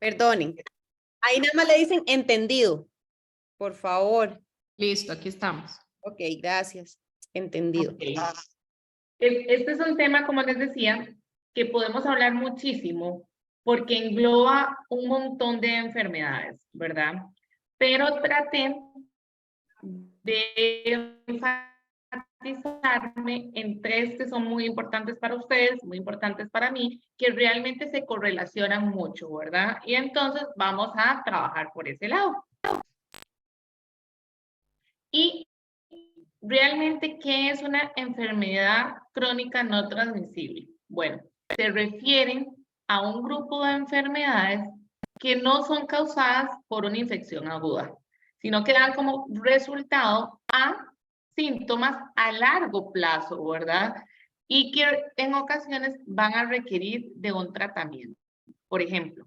Perdonen. Ahí nada más le dicen entendido. Por favor. Listo, aquí estamos. Ok, gracias. Entendido. Okay. Este es un tema, como les decía, que podemos hablar muchísimo porque engloba un montón de enfermedades, ¿verdad? Pero traté de enfatizarme en tres que son muy importantes para ustedes, muy importantes para mí, que realmente se correlacionan mucho, ¿verdad? Y entonces vamos a trabajar por ese lado. Y realmente, ¿qué es una enfermedad crónica no transmisible? Bueno, se refieren a un grupo de enfermedades que no son causadas por una infección aguda, sino que dan como resultado a síntomas a largo plazo, ¿verdad? Y que en ocasiones van a requerir de un tratamiento. Por ejemplo,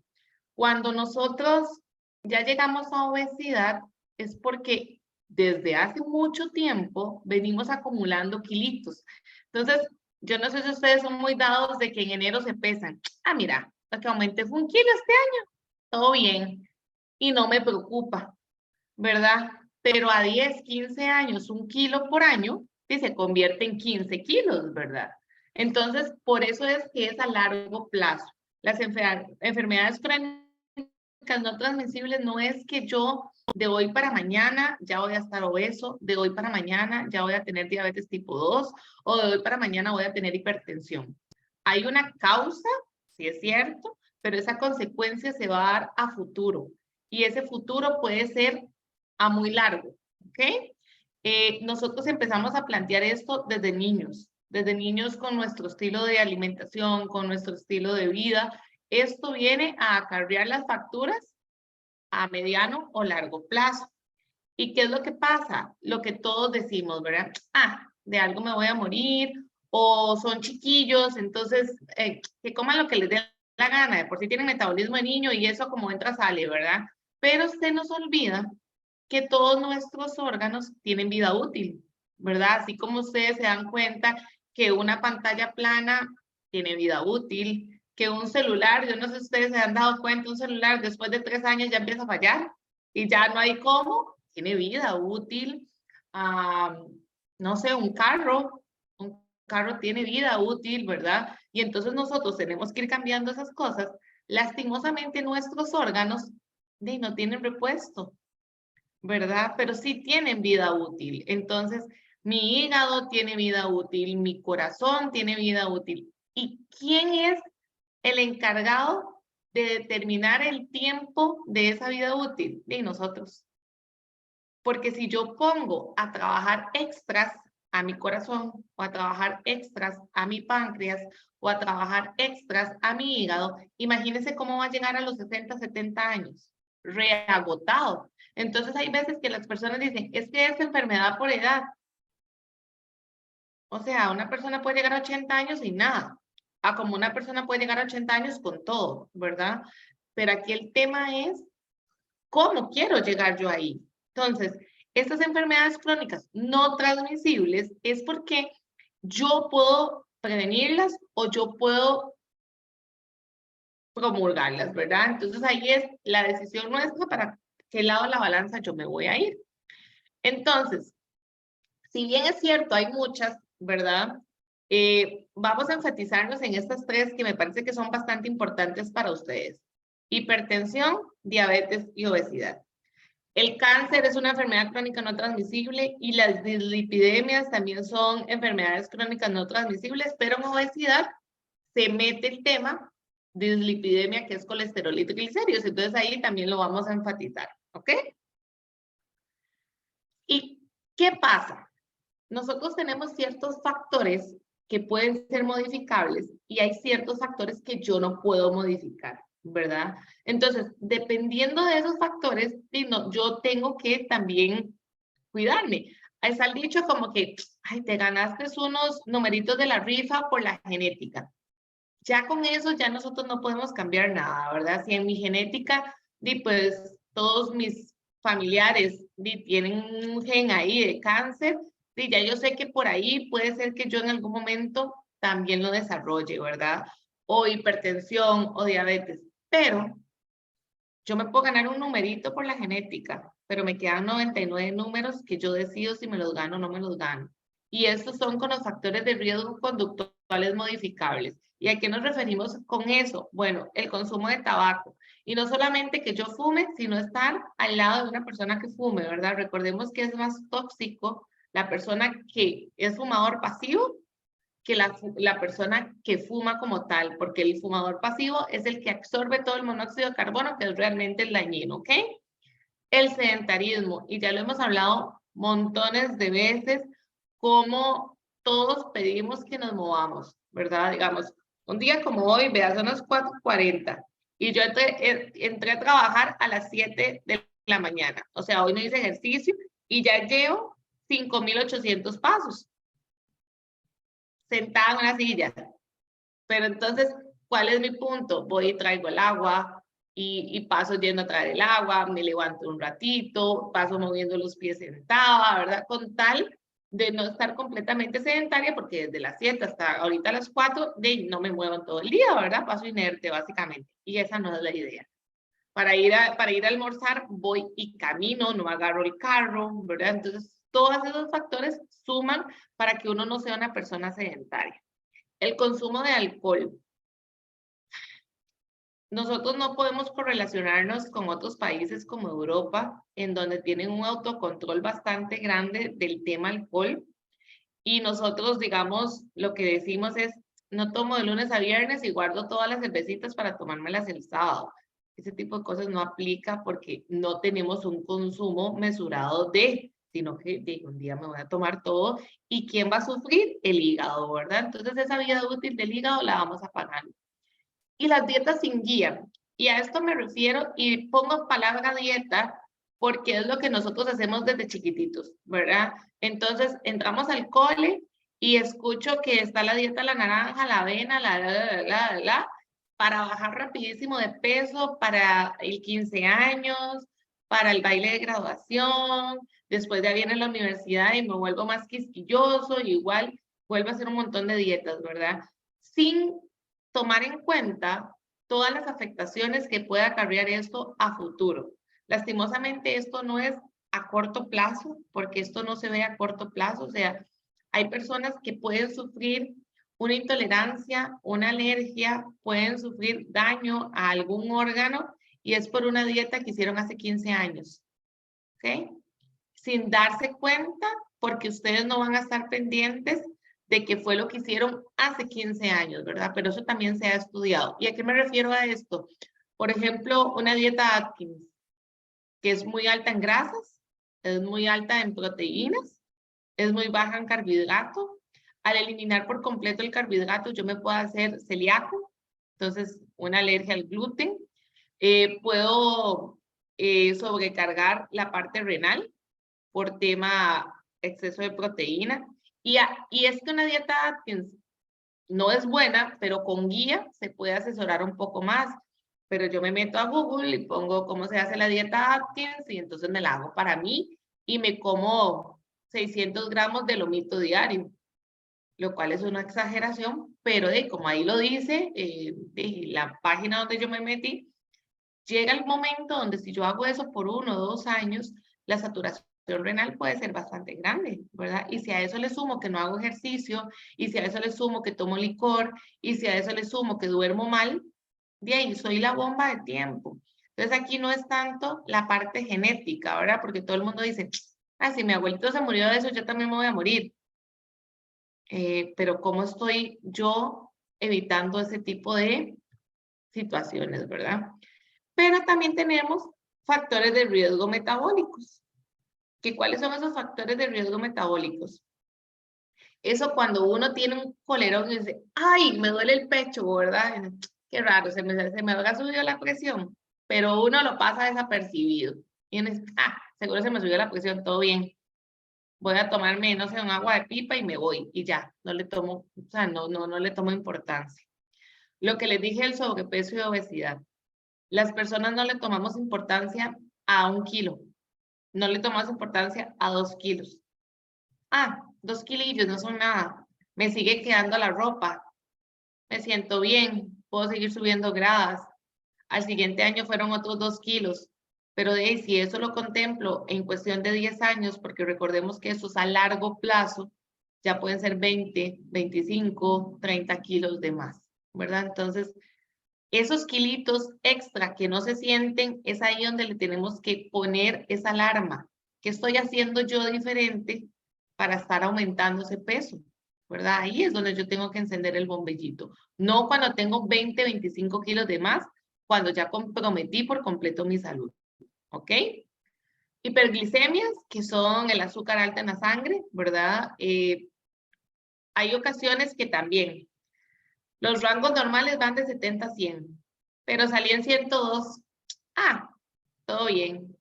cuando nosotros ya llegamos a obesidad, es porque desde hace mucho tiempo venimos acumulando kilitos. Entonces, yo no sé si ustedes son muy dados de que en enero se pesan. Ah, mira, lo que aumenté fue 1 kilo este año. Todo bien. Y no me preocupa, ¿verdad? Pero a 10, 15 años, 1 kilo por año, sí se convierte en 15 kilos, ¿verdad? Entonces, por eso es que es a largo plazo. Las enfermedades crónicas no transmisibles no es que yo de hoy para mañana ya voy a estar obeso, de hoy para mañana ya voy a tener diabetes tipo 2 o de hoy para mañana voy a tener hipertensión. Hay una causa, sí es cierto, pero esa consecuencia se va a dar a futuro y ese futuro puede ser a muy largo, ¿ok? Nosotros empezamos a plantear esto desde niños con nuestro estilo de alimentación, con nuestro estilo de vida. Esto viene a acarrear las facturas a mediano o largo plazo. ¿Y qué es lo que pasa? Lo que todos decimos, ¿verdad? Ah, de algo me voy a morir, o son chiquillos, entonces que coman lo que les dé la gana, de por sí tienen metabolismo de niño y eso como entra sale, ¿verdad? Pero se nos olvida que todos nuestros órganos tienen vida útil, ¿verdad? Así como ustedes se dan cuenta que una pantalla plana tiene vida útil, que un celular, yo no sé si ustedes se han dado cuenta, un celular después de 3 años ya empieza a fallar y ya no hay cómo, tiene vida útil. No sé, un carro tiene vida útil, ¿verdad? Y entonces nosotros tenemos que ir cambiando esas cosas. Lastimosamente nuestros órganos no tienen repuesto, ¿verdad? Pero sí tienen vida útil. Entonces, mi hígado tiene vida útil, mi corazón tiene vida útil. ¿Y quién es el encargado de determinar el tiempo de esa vida útil? De nosotros. Porque si yo pongo a trabajar extras a mi corazón, o a trabajar extras a mi páncreas, o a trabajar extras a mi hígado, imagínense cómo va a llegar a los 60, 70 años, reagotado. Entonces hay veces que las personas dicen, es que es enfermedad por edad. O sea, una persona puede llegar a 80 años sin nada, a como una persona puede llegar a 80 años con todo, ¿verdad? Pero aquí el tema es, ¿cómo quiero llegar yo ahí? Entonces, estas enfermedades crónicas no transmisibles es porque yo puedo prevenirlas o yo puedo promulgarlas, ¿verdad? Entonces ahí es la decisión nuestra para qué lado de la balanza yo me voy a ir. Entonces, si bien es cierto, hay muchas, ¿verdad? Vamos a enfatizarnos en estas tres que me parece que son bastante importantes para ustedes. Hipertensión, diabetes y obesidad. El cáncer es una enfermedad crónica no transmisible y las dislipidemias también son enfermedades crónicas no transmisibles, pero en obesidad se mete el tema de dislipidemia, que es colesterol y triglicéridos. Entonces ahí también lo vamos a enfatizar, ¿ok? ¿Y qué pasa? Nosotros tenemos ciertos factores que pueden ser modificables y hay ciertos factores que yo no puedo modificar, ¿verdad? Entonces, dependiendo de esos factores, yo tengo que también cuidarme. Está el dicho como que, ay, te ganaste unos numeritos de la rifa por la genética. Ya con eso, ya nosotros no podemos cambiar nada, ¿verdad? Si en mi genética, pues todos mis familiares tienen un gen ahí de cáncer, ya yo sé que por ahí puede ser que yo en algún momento también lo desarrolle, ¿verdad? O hipertensión o diabetes. Pero Yo me puedo ganar un numerito por la genética, pero me quedan 99 números que yo decido si me los gano o no me los gano. Y estos son con los factores de riesgo conductuales modificables. ¿Y a qué nos referimos con eso? Bueno, el consumo de tabaco. Y no solamente que yo fume, sino estar al lado de una persona que fume, ¿verdad? Recordemos que es más tóxico la persona que es fumador pasivo que la persona que fuma como tal, porque el fumador pasivo es el que absorbe todo el monóxido de carbono, que es realmente el dañino, ¿ok? El sedentarismo, y ya lo hemos hablado montones de veces, como todos pedimos que nos movamos, ¿verdad? Digamos, un día como hoy, veas, son las 4:40, y yo entré a trabajar a las 7 de la mañana, o sea, hoy no hice ejercicio, y ya llevo 5.800 pasos sentada en una silla. Pero entonces, ¿cuál es mi punto? Voy y traigo el agua y paso yendo a traer el agua, me levanto un ratito, paso moviendo los pies sentada, ¿verdad? Con tal de no estar completamente sedentaria, porque desde las 7 hasta ahorita las 4, no me muevo todo el día, ¿verdad? Paso inerte, básicamente. Y esa no es la idea. Para ir a almorzar, voy y camino, no agarro el carro, ¿verdad? Entonces, todos esos factores suman para que uno no sea una persona sedentaria. El consumo de alcohol. Nosotros no podemos correlacionarnos con otros países como Europa, en donde tienen un autocontrol bastante grande del tema alcohol. Y nosotros, digamos, lo que decimos es, no tomo de lunes a viernes y guardo todas las cervecitas para tomármelas el sábado. Ese tipo de cosas no aplica porque no tenemos un consumo mesurado sino que un día me voy a tomar todo. ¿Y quién va a sufrir? El hígado, ¿verdad? Entonces esa vida útil del hígado la vamos a pagar. Y las dietas sin guía. Y a esto me refiero y pongo palabra dieta porque es lo que nosotros hacemos desde chiquititos, ¿verdad? Entonces entramos al cole y escucho que está la dieta la naranja, la avena, para bajar rapidísimo de peso para el 15 años, para el baile de graduación, después ya viene la universidad y me vuelvo más quisquilloso, y igual vuelvo a hacer un montón de dietas, ¿verdad? Sin tomar en cuenta todas las afectaciones que pueda acarrear esto a futuro. Lastimosamente esto no es a corto plazo, porque esto no se ve a corto plazo, o sea, hay personas que pueden sufrir una intolerancia, una alergia, pueden sufrir daño a algún órgano y es por una dieta que hicieron hace 15 años, ¿ok? Sin darse cuenta, porque ustedes no van a estar pendientes de qué fue lo que hicieron hace 15 años, ¿verdad? Pero eso también se ha estudiado. ¿Y a qué me refiero a esto? Por ejemplo, una dieta Atkins, que es muy alta en grasas, es muy alta en proteínas, es muy baja en carbohidrato. Al eliminar por completo el carbohidrato, yo me puedo hacer celíaco, entonces una alergia al gluten. Puedo sobrecargar la parte renal por tema exceso de proteína. Y es que una dieta Atkins no es buena, pero con guía se puede asesorar un poco más. Pero yo me meto a Google y pongo cómo se hace la dieta Atkins y entonces me la hago para mí y me como 600 gramos de lomito diario, lo cual es una exageración, pero como ahí lo dice, de la página donde yo me metí, llega el momento donde si yo hago eso por 1 o 2 años, la saturación renal puede ser bastante grande, ¿verdad? Y si a eso le sumo que no hago ejercicio, y si a eso le sumo que tomo licor, y si a eso le sumo que duermo mal, de ahí soy la bomba de tiempo. Entonces aquí no es tanto la parte genética, ¿verdad? Porque todo el mundo dice, ah, si mi abuelito se murió de eso, yo también me voy a morir. Pero ¿cómo estoy yo evitando ese tipo de situaciones, verdad? Pero también tenemos factores de riesgo metabólicos. ¿Cuáles son esos factores de riesgo metabólicos? Eso cuando uno tiene un colerón y dice, ay, me duele el pecho, ¿verdad? Qué raro, se me habrá subido la presión, pero uno lo pasa desapercibido. Y uno dice, ah, seguro se me subió la presión, todo bien. Voy a tomarme, no sé, un agua de pipa y me voy. Y ya, no le tomo, o sea, no le tomo importancia. Lo que les dije del sobrepeso y obesidad. Las personas no le tomamos importancia a 1 kilo. No le tomamos importancia a 2 kilos. Ah, 2 kilillos no son nada. Me sigue quedando la ropa. Me siento bien. Puedo seguir subiendo gradas. al siguiente año fueron otros 2 kilos. Pero si eso lo contemplo en cuestión de 10 años, porque recordemos que eso es a largo plazo, ya pueden ser 20, 25, 30 kilos de más, ¿verdad? Entonces, esos kilitos extra que no se sienten, es ahí donde le tenemos que poner esa alarma. ¿Qué estoy haciendo yo diferente para estar aumentando ese peso? ¿Verdad? Ahí es donde yo tengo que encender el bombillito. No cuando tengo 20, 25 kilos de más, cuando ya comprometí por completo mi salud. ¿Ok? Hiperglicemias, que son el azúcar alta en la sangre, ¿verdad? Hay ocasiones que también los rangos normales van de 70 a 100, pero salí en 102. Ah, todo bien.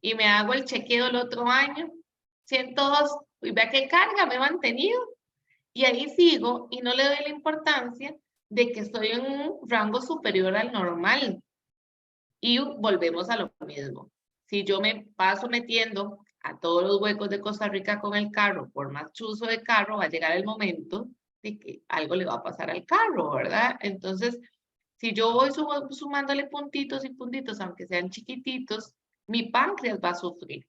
Y me hago el chequeo el otro año, 102, y vea qué carga me he mantenido. Y ahí sigo y no le doy la importancia de que estoy en un rango superior al normal. Y volvemos a lo mismo. Si yo me paso metiendo a todos los huecos de Costa Rica con el carro, por más chuzo de carro, va a llegar el momento de que algo le va a pasar al carro, ¿verdad? Entonces, si yo voy sumándole puntitos y puntitos, aunque sean chiquititos, mi páncreas va a sufrir.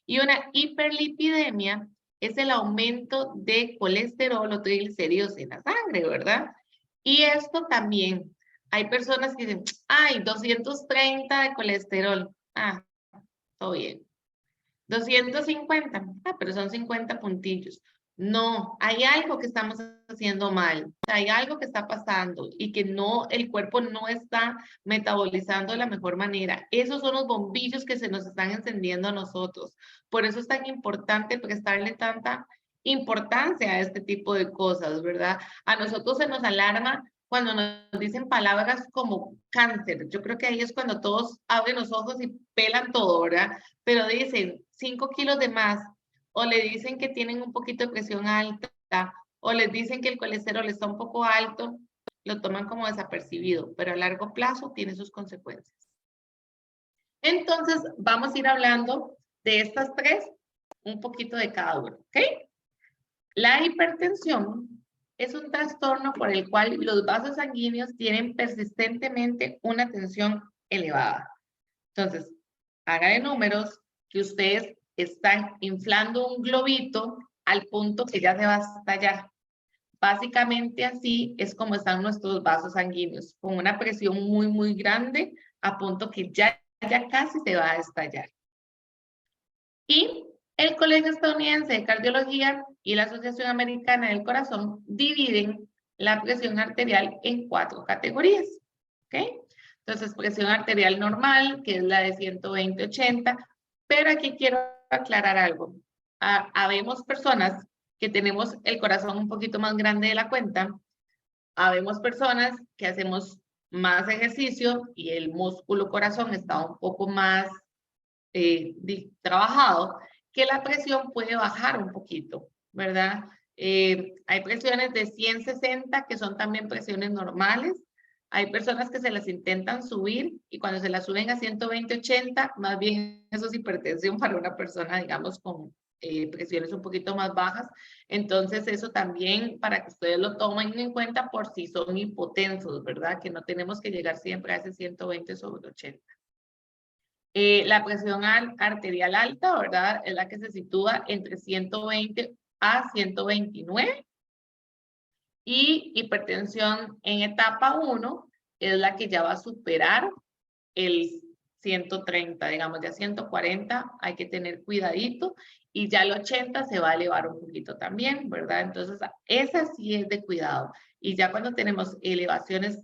Y una hiperlipidemia es el aumento de colesterol o triglicéridos en la sangre, ¿verdad? Y esto también, hay personas que dicen, ay, 230 de colesterol. Ah, todo bien. 250, pero son 50 puntillos. No, hay algo que estamos haciendo mal, hay algo que está pasando y que no, el cuerpo no está metabolizando de la mejor manera. Esos son los bombillos que se nos están encendiendo a nosotros. Por eso es tan importante prestarle tanta importancia a este tipo de cosas, ¿verdad? A nosotros se nos alarma cuando nos dicen palabras como cáncer. Yo creo que ahí es cuando todos abren los ojos y pelan todo, ¿verdad? Pero dicen 5 kilos de más, o le dicen que tienen un poquito de presión alta, o les dicen que el colesterol está un poco alto, lo toman como desapercibido, pero a largo plazo tiene sus consecuencias. Entonces, vamos a ir hablando de estas tres, un poquito de cada uno, ¿ok? La hipertensión es un trastorno por el cual los vasos sanguíneos tienen persistentemente una tensión elevada. Entonces, haga de números que ustedes están inflando un globito al punto que ya se va a estallar. Básicamente así es como están nuestros vasos sanguíneos, con una presión muy, muy grande a punto que ya casi se va a estallar. Y el Colegio Estadounidense de Cardiología y la Asociación Americana del Corazón dividen la presión arterial en 4 categorías. ¿Ok? Entonces, presión arterial normal, que es la de 120/80, pero aquí quiero aclarar algo. Habemos personas que tenemos el corazón un poquito más grande de la cuenta, habemos personas que hacemos más ejercicio y el músculo corazón está un poco más trabajado, que la presión puede bajar un poquito, ¿verdad? Hay presiones de 160 que son también presiones normales. Hay personas que se las intentan subir y cuando se las suben a 120/80, más bien eso es hipertensión para una persona, digamos, con presiones un poquito más bajas. Entonces, eso también para que ustedes lo tomen en cuenta por si son hipotensos, ¿verdad? Que no tenemos que llegar siempre a ese 120/80. La presión arterial alta, ¿verdad? Es la que se sitúa entre 120 a 129. Y hipertensión en etapa 1 es la que ya va a superar el 130, digamos, ya 140 hay que tener cuidadito y ya el 80 se va a elevar un poquito también, ¿verdad? Entonces, esa sí es de cuidado. Y ya cuando tenemos elevaciones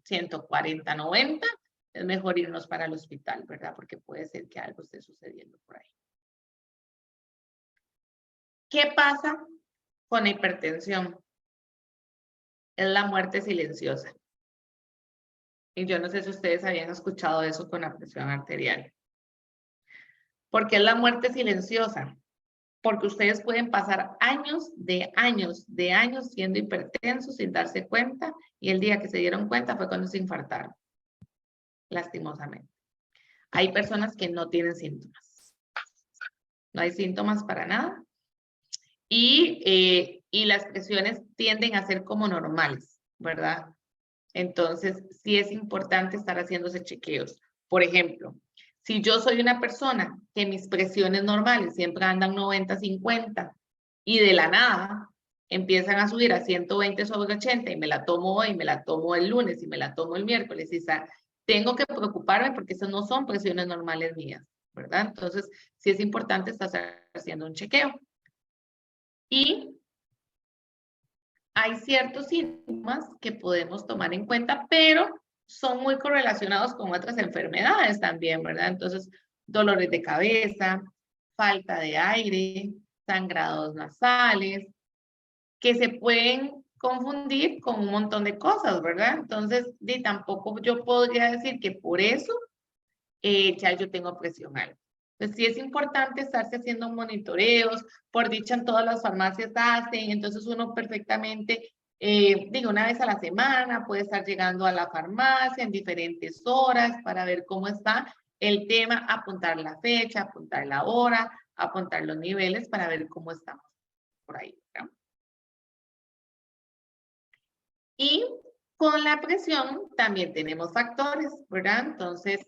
140, 90, es mejor irnos para el hospital, ¿verdad? Porque puede ser que algo esté sucediendo por ahí. ¿Qué pasa con la hipertensión? Es la muerte silenciosa. Y yo no sé si ustedes habían escuchado eso con la presión arterial. ¿Por qué es la muerte silenciosa? Porque ustedes pueden pasar años siendo hipertensos sin darse cuenta y el día que se dieron cuenta fue cuando se infartaron, lastimosamente. Hay personas que no tienen síntomas. No hay síntomas para nada. Y las presiones tienden a ser como normales, ¿verdad? Entonces, sí es importante estar haciéndose chequeos. Por ejemplo, si yo soy una persona que mis presiones normales siempre andan 90-50 y de la nada empiezan a subir a 120/80 y me la tomo hoy, me la tomo el lunes y me la tomo el miércoles, y tengo que preocuparme porque esas no son presiones normales mías, ¿verdad? Entonces, sí es importante estar haciendo un chequeo. Y hay ciertos síntomas que podemos tomar en cuenta, pero son muy correlacionados con otras enfermedades también, ¿verdad? Entonces, dolores de cabeza, falta de aire, sangrados nasales, que se pueden confundir con un montón de cosas, ¿verdad? Entonces, tampoco yo podría decir que por eso ya yo tengo presión alta. Entonces, sí es importante estarse haciendo monitoreos, por dicha en todas las farmacias hacen, entonces uno perfectamente, una vez a la semana puede estar llegando a la farmacia en diferentes horas para ver cómo está el tema, apuntar la fecha, apuntar la hora, apuntar los niveles para ver cómo estamos por ahí, ¿verdad? Y con la presión también tenemos factores, ¿verdad? Entonces,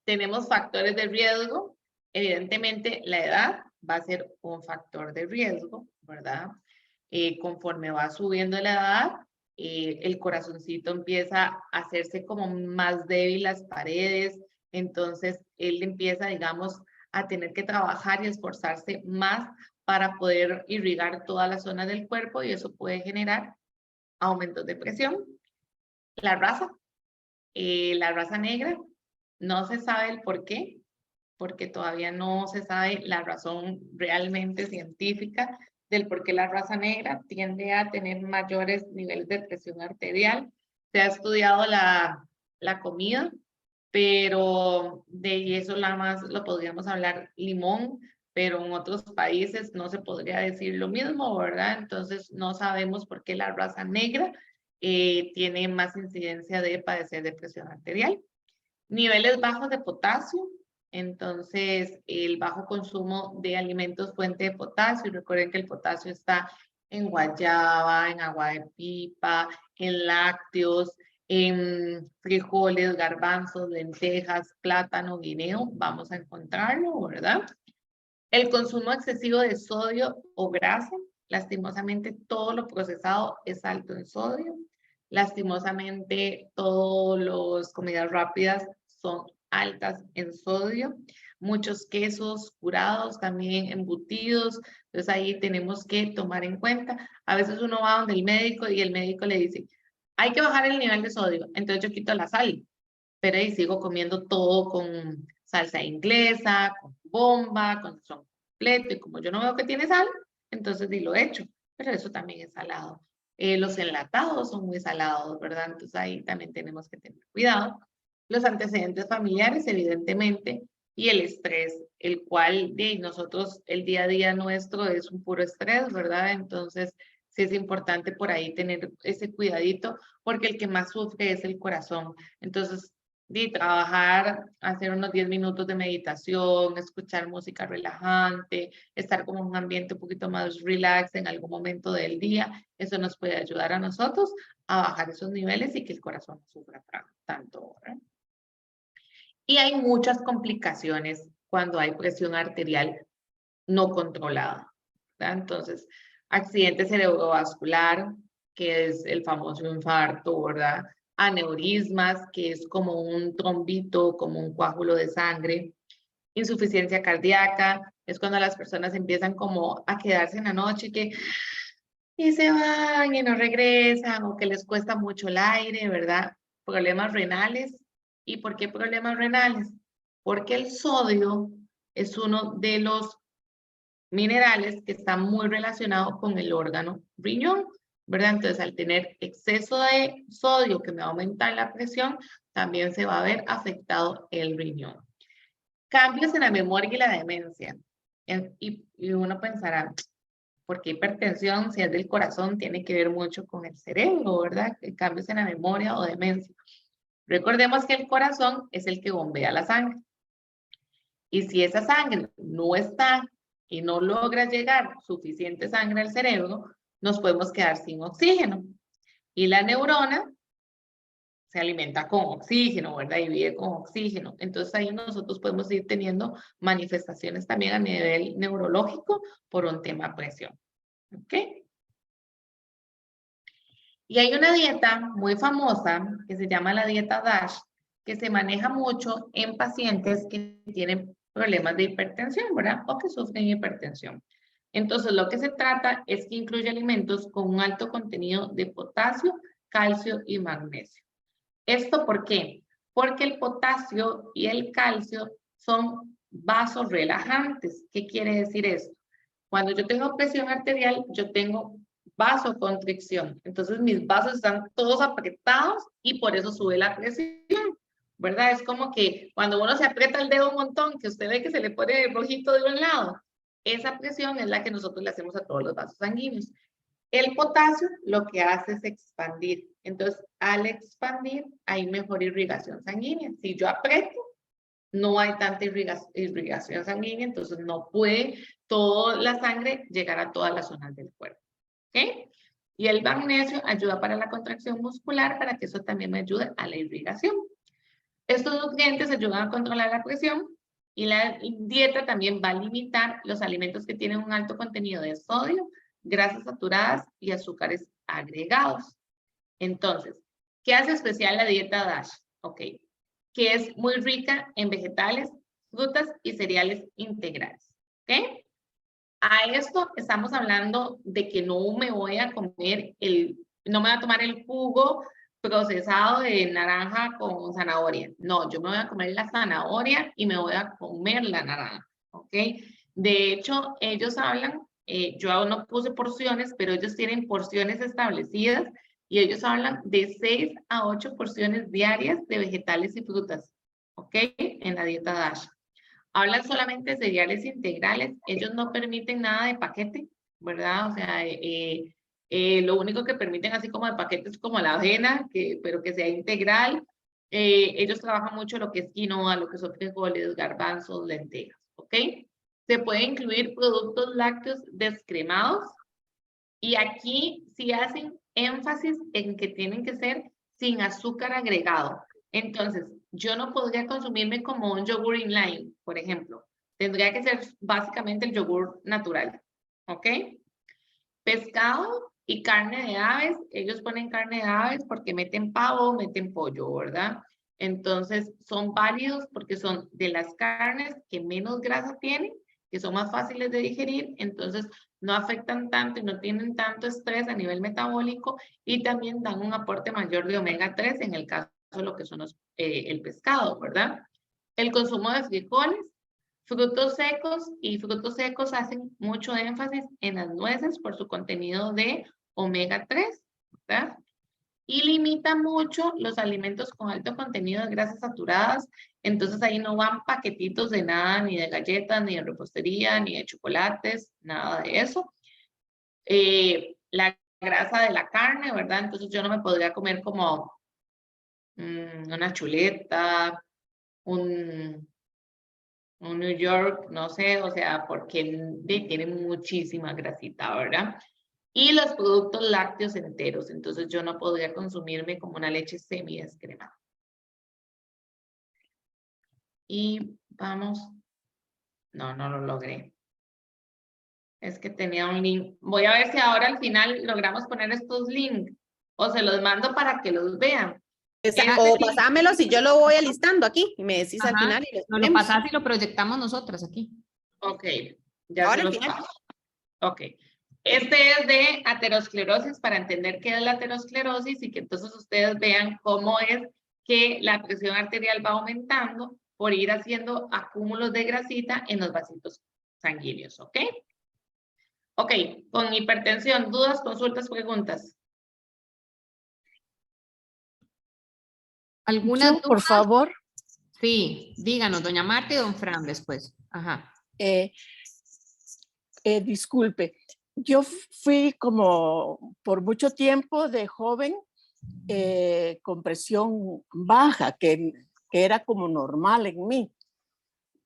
tenemos factores de riesgo. Evidentemente, la edad va a ser un factor de riesgo, ¿verdad? Conforme va subiendo la edad, el corazoncito empieza a hacerse como más débil las paredes, entonces él empieza, digamos, a tener que trabajar y esforzarse más para poder irrigar toda la zona del cuerpo y eso puede generar aumentos de presión. La raza negra, no se sabe el por qué, porque todavía no se sabe la razón realmente científica del por qué la raza negra tiende a tener mayores niveles de presión arterial. Se ha estudiado la comida, pero de eso nada más lo podríamos hablar limón, pero en otros países no se podría decir lo mismo, ¿verdad? Entonces no sabemos por qué la raza negra tiene más incidencia de padecer de presión arterial. Niveles bajos de potasio, entonces el bajo consumo de alimentos fuente de potasio, recuerden que el potasio está en guayaba, en agua de pipa, en lácteos, en frijoles, garbanzos, lentejas, plátano, guineo, vamos a encontrarlo, ¿verdad? El consumo excesivo de sodio o grasa, lastimosamente todo lo procesado es alto en sodio. Lastimosamente, todas las comidas rápidas son altas en sodio. Muchos quesos curados, también embutidos. Entonces ahí tenemos que tomar en cuenta. A veces uno va donde el médico y el médico le dice, hay que bajar el nivel de sodio. Entonces yo quito la sal, pero ahí sigo comiendo todo con salsa inglesa, con bomba, con sazón completo. Y como yo no veo que tiene sal, entonces lo echo. Pero eso también es salado. Los enlatados son muy salados, ¿verdad? Entonces ahí también tenemos que tener cuidado. Los antecedentes familiares, evidentemente, y el estrés, el cual nosotros, el día a día nuestro es un puro estrés, ¿verdad? Entonces, sí es importante por ahí tener ese cuidadito, porque el que más sufre es el corazón. Entonces, trabajar, hacer unos 10 minutos de meditación, escuchar música relajante, estar como en un ambiente un poquito más relax en algún momento del día, eso nos puede ayudar a nosotros a bajar esos niveles y que el corazón no sufra tanto, ¿verdad? Y hay muchas complicaciones cuando hay presión arterial no controlada, ¿verdad? Entonces, accidente cerebrovascular, que es el famoso infarto, ¿verdad? Aneurismas, que es como un trombito, como un coágulo de sangre. Insuficiencia cardíaca, es cuando las personas empiezan como a quedarse en la noche y se van y no regresan o que les cuesta mucho el aire, ¿verdad? Problemas renales. ¿Y por qué problemas renales? Porque el sodio es uno de los minerales que está muy relacionado con el órgano riñón, ¿verdad? Entonces, al tener exceso de sodio que me va a aumentar la presión, también se va a ver afectado el riñón. Cambios en la memoria y la demencia. Y uno pensará, ¿por qué hipertensión, si es del corazón, tiene que ver mucho con el cerebro, ¿verdad? Cambios en la memoria o demencia. Recordemos que el corazón es el que bombea la sangre. Y si esa sangre no está y no logra llegar suficiente sangre al cerebro, nos podemos quedar sin oxígeno. Y la neurona se alimenta con oxígeno, ¿verdad? Y vive con oxígeno. Entonces ahí nosotros podemos ir teniendo manifestaciones también a nivel neurológico por un tema presión. ¿Ok? Y hay una dieta muy famosa que se llama la dieta DASH, que se maneja mucho en pacientes que tienen problemas de hipertensión, ¿verdad? O que sufren hipertensión. Entonces, lo que se trata es que incluye alimentos con un alto contenido de potasio, calcio y magnesio. ¿Esto por qué? Porque el potasio y el calcio son vasorrelajantes. ¿Qué quiere decir esto? Cuando yo tengo presión arterial, yo tengo vasoconstricción. Entonces mis vasos están todos apretados y por eso sube la presión, ¿verdad? Es como que cuando uno se aprieta el dedo un montón, que usted ve que se le pone rojito de un lado, esa presión es la que nosotros le hacemos a todos los vasos sanguíneos. El potasio lo que hace es expandir. Entonces, al expandir, hay mejor irrigación sanguínea. Si yo aprieto, no hay tanta irrigación sanguínea, entonces no puede toda la sangre llegar a todas las zonas del cuerpo. ¿Ok? Y el magnesio ayuda para la contracción muscular, para que eso también me ayude a la irrigación. Estos nutrientes ayudan a controlar la presión y la dieta también va a limitar los alimentos que tienen un alto contenido de sodio, grasas saturadas y azúcares agregados. Entonces, ¿qué hace especial la dieta DASH? Ok, que es muy rica en vegetales, frutas y cereales integrales. ¿Ok? A esto estamos hablando de que no me voy a comer no me voy a tomar el jugo procesado de naranja con zanahoria. No, yo me voy a comer la zanahoria y me voy a comer la naranja. ¿Ok? De hecho, ellos hablan, yo aún no puse porciones, pero ellos tienen porciones establecidas y ellos hablan de 6 a 8 porciones diarias de vegetales y frutas. ¿Ok? En la dieta DASH. Hablan solamente de cereales integrales, ellos no permiten nada de paquete, ¿verdad? O sea, lo único que permiten así como de paquete es como la avena, pero que sea integral. Ellos trabajan mucho lo que es quinoa, lo que son frijoles, garbanzos, lentejas, ¿ok? Se puede incluir productos lácteos descremados y aquí sí hacen énfasis en que tienen que ser sin azúcar agregado. Entonces, yo no podría consumirme como un yogur inline, por ejemplo. Tendría que ser básicamente el yogur natural, ¿ok? Pescado y carne de aves. Ellos ponen carne de aves porque meten pavo, meten pollo, ¿verdad? Entonces, son válidos porque son de las carnes que menos grasa tienen, que son más fáciles de digerir, entonces no afectan tanto y no tienen tanto estrés a nivel metabólico y también dan un aporte mayor de omega 3 en el caso de lo que son el pescado, ¿verdad? El consumo de frijoles, frutos secos y frutos secos hacen mucho énfasis en las nueces por su contenido de omega 3, ¿verdad? Y limita mucho los alimentos con alto contenido de grasas saturadas. Entonces ahí no van paquetitos de nada, ni de galletas, ni de repostería, ni de chocolates, nada de eso. La grasa de la carne, ¿verdad? Entonces yo no me podría comer como una chuleta, un New York, no sé, o sea, porque tiene muchísima grasita, ¿verdad? Y los productos lácteos enteros, entonces yo no podría consumirme como una leche semidescremada. Y vamos, no lo logré. Es que tenía un link. Voy a ver si ahora al final logramos poner estos links o se los mando para que los vean. O pasámelos y yo lo voy alistando aquí y me decís al final y los Nos lo ponemos. pasás y lo proyectamos nosotras aquí. Ok, ya Ahora se al los final. paso. Ok. Este es de aterosclerosis para entender qué es la aterosclerosis y que entonces ustedes vean cómo es que la presión arterial va aumentando por ir haciendo acúmulos de grasita en los vasitos sanguíneos, ¿ok? Ok, con hipertensión, dudas, consultas, preguntas. ¿Alguna duda? Por favor, Sí, díganos, doña Marta y don Fran después. Ajá. disculpe, yo fui como por mucho tiempo de joven con presión baja, que era como normal en mí,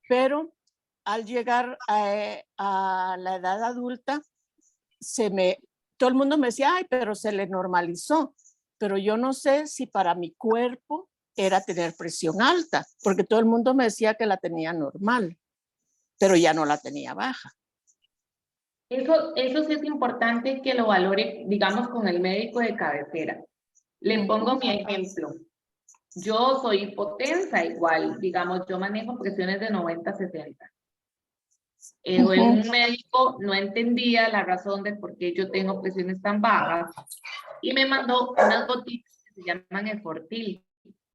pero al llegar a la edad adulta, todo el mundo me decía, ay, pero se le normalizó. pero yo no sé si para mi cuerpo era tener presión alta, porque todo el mundo me decía que la tenía normal, pero ya no la tenía baja. Eso sí es importante que lo valore, digamos, con el médico de cabecera. Le pongo mi ejemplo. Yo soy hipotensa igual, digamos, yo manejo presiones de 90-60. Un médico no entendía la razón de por qué yo tengo presiones tan bajas y me mandó unas gotitas que se llaman Efortil.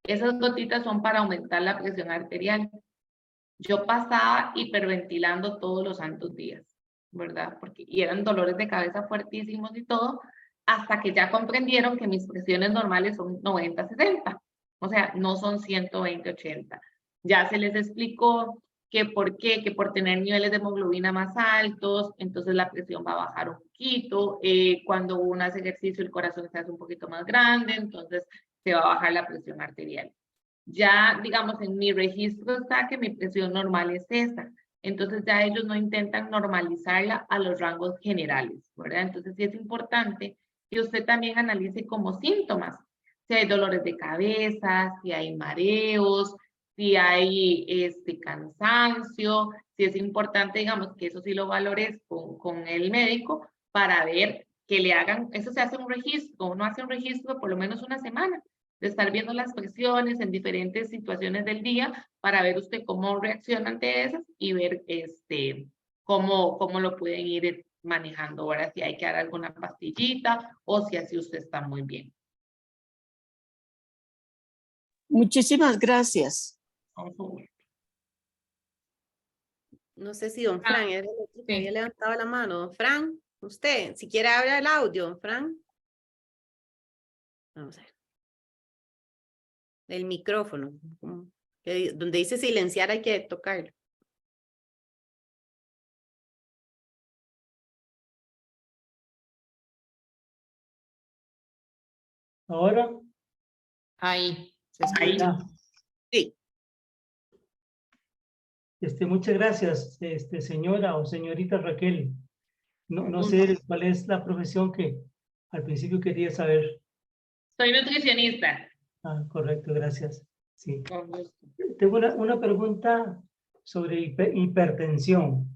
Esas gotitas son para aumentar la presión arterial. Yo pasaba hiperventilando todos los santos días, ¿verdad? Y eran dolores de cabeza fuertísimos y todo, hasta que ya comprendieron que mis presiones normales son 90-60. O sea, no son 120-80. Ya se les explicó que por qué, que por tener niveles de hemoglobina más altos, entonces la presión va a bajar un poquito. Cuando uno hace ejercicio, el corazón se hace un poquito más grande, entonces se va a bajar la presión arterial. Ya, digamos, en mi registro está que mi presión normal es esa. Entonces ya ellos no intentan normalizarla a los rangos generales, ¿verdad? Entonces sí es importante que usted también analice como síntomas. Si hay dolores de cabeza, si hay mareos, si hay cansancio, si es importante, digamos, que eso sí lo valores con el médico para ver que le hagan, eso se hace un registro, uno hace un registro por lo menos una semana, de estar viendo las presiones en diferentes situaciones del día para ver usted cómo reacciona ante esas y ver cómo lo pueden ir manejando, ahora si hay que dar alguna pastillita o si así usted está muy bien. Muchísimas gracias. No sé si don Fran era el otro que sí. había levantado la mano. Don Fran, usted, si quiere abrir el audio, don Fran. Vamos a ver. El micrófono, donde dice silenciar hay que tocarlo. Ahora, Ahí, se Ahí. escucha. Sí. muchas gracias, señora o señorita Raquel. No sé cuál es la profesión que al principio quería saber. Soy nutricionista. Ah, correcto, gracias. Sí. Con gusto. Tengo una pregunta sobre hipertensión.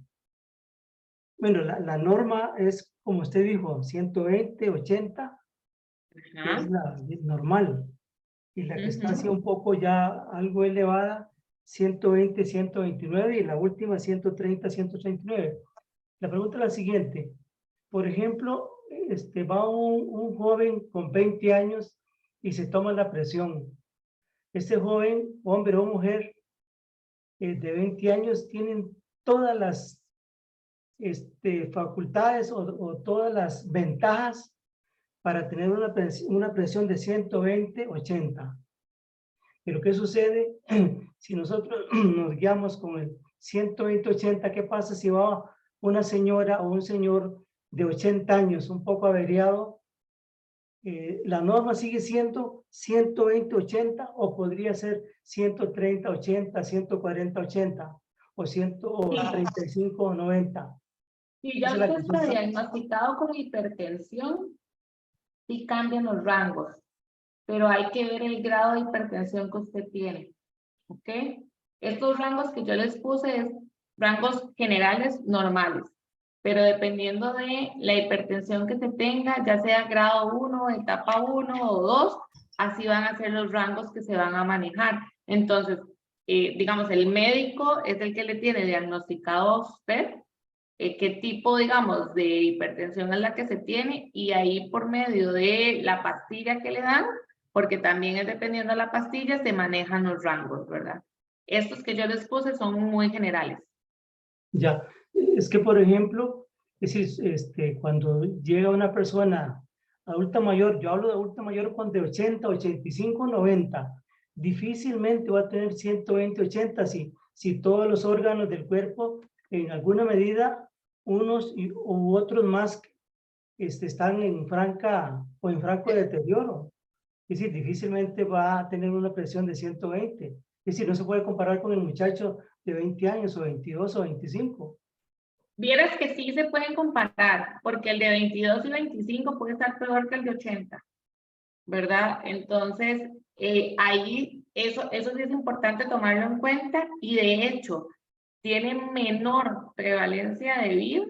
Bueno, la norma es, como usted dijo, 120, 80, que Ajá. es la normal. Y la que está así un poco ya algo elevada, 120, 129 y la última 130, 139. La pregunta es la siguiente. Por ejemplo, va un joven con 20 años y se toma la presión. Este joven, hombre o mujer, de 20 años, tienen todas las facultades o todas las ventajas para tener una presión de 120, 80. Pero ¿qué sucede si nosotros nos guiamos con el 120, 80? ¿Qué pasa si va una señora o un señor de 80 años, un poco averiado? ¿La norma sigue siendo 120, 80 o podría ser 130, 80, 140, 80 o 135, 90? Si ya usted está diagnosticado con hipertensión, sí cambian los rangos, pero hay que ver el grado de hipertensión que usted tiene, ¿ok? Estos rangos que yo les puse es rangos generales normales, pero dependiendo de la hipertensión que se tenga, ya sea grado 1, etapa 1 o 2, así van a ser los rangos que se van a manejar. Entonces, digamos, el médico es el que le tiene diagnosticado a usted qué tipo, digamos, de hipertensión es la que se tiene y ahí por medio de la pastilla que le dan, porque también es dependiendo de la pastilla, se manejan los rangos, ¿verdad? Estos que yo les puse son muy generales. Ya, es que por ejemplo, es decir, cuando llega una persona adulta mayor, yo hablo de adulta mayor con de 80, 85, 90, difícilmente va a tener 120, 80 si todos los órganos del cuerpo en alguna medida, unos u otros más, están en franco deterioro. Es decir, difícilmente va a tener una presión de 120. Es decir, no se puede comparar con el muchacho de 20 años o 22 o 25. Vieras que sí se pueden comparar, porque el de 22 y 25 puede estar peor que el de 80. ¿verdad? Entonces, ahí eso sí es importante tomarlo en cuenta y de hecho, tiene menor prevalencia de vida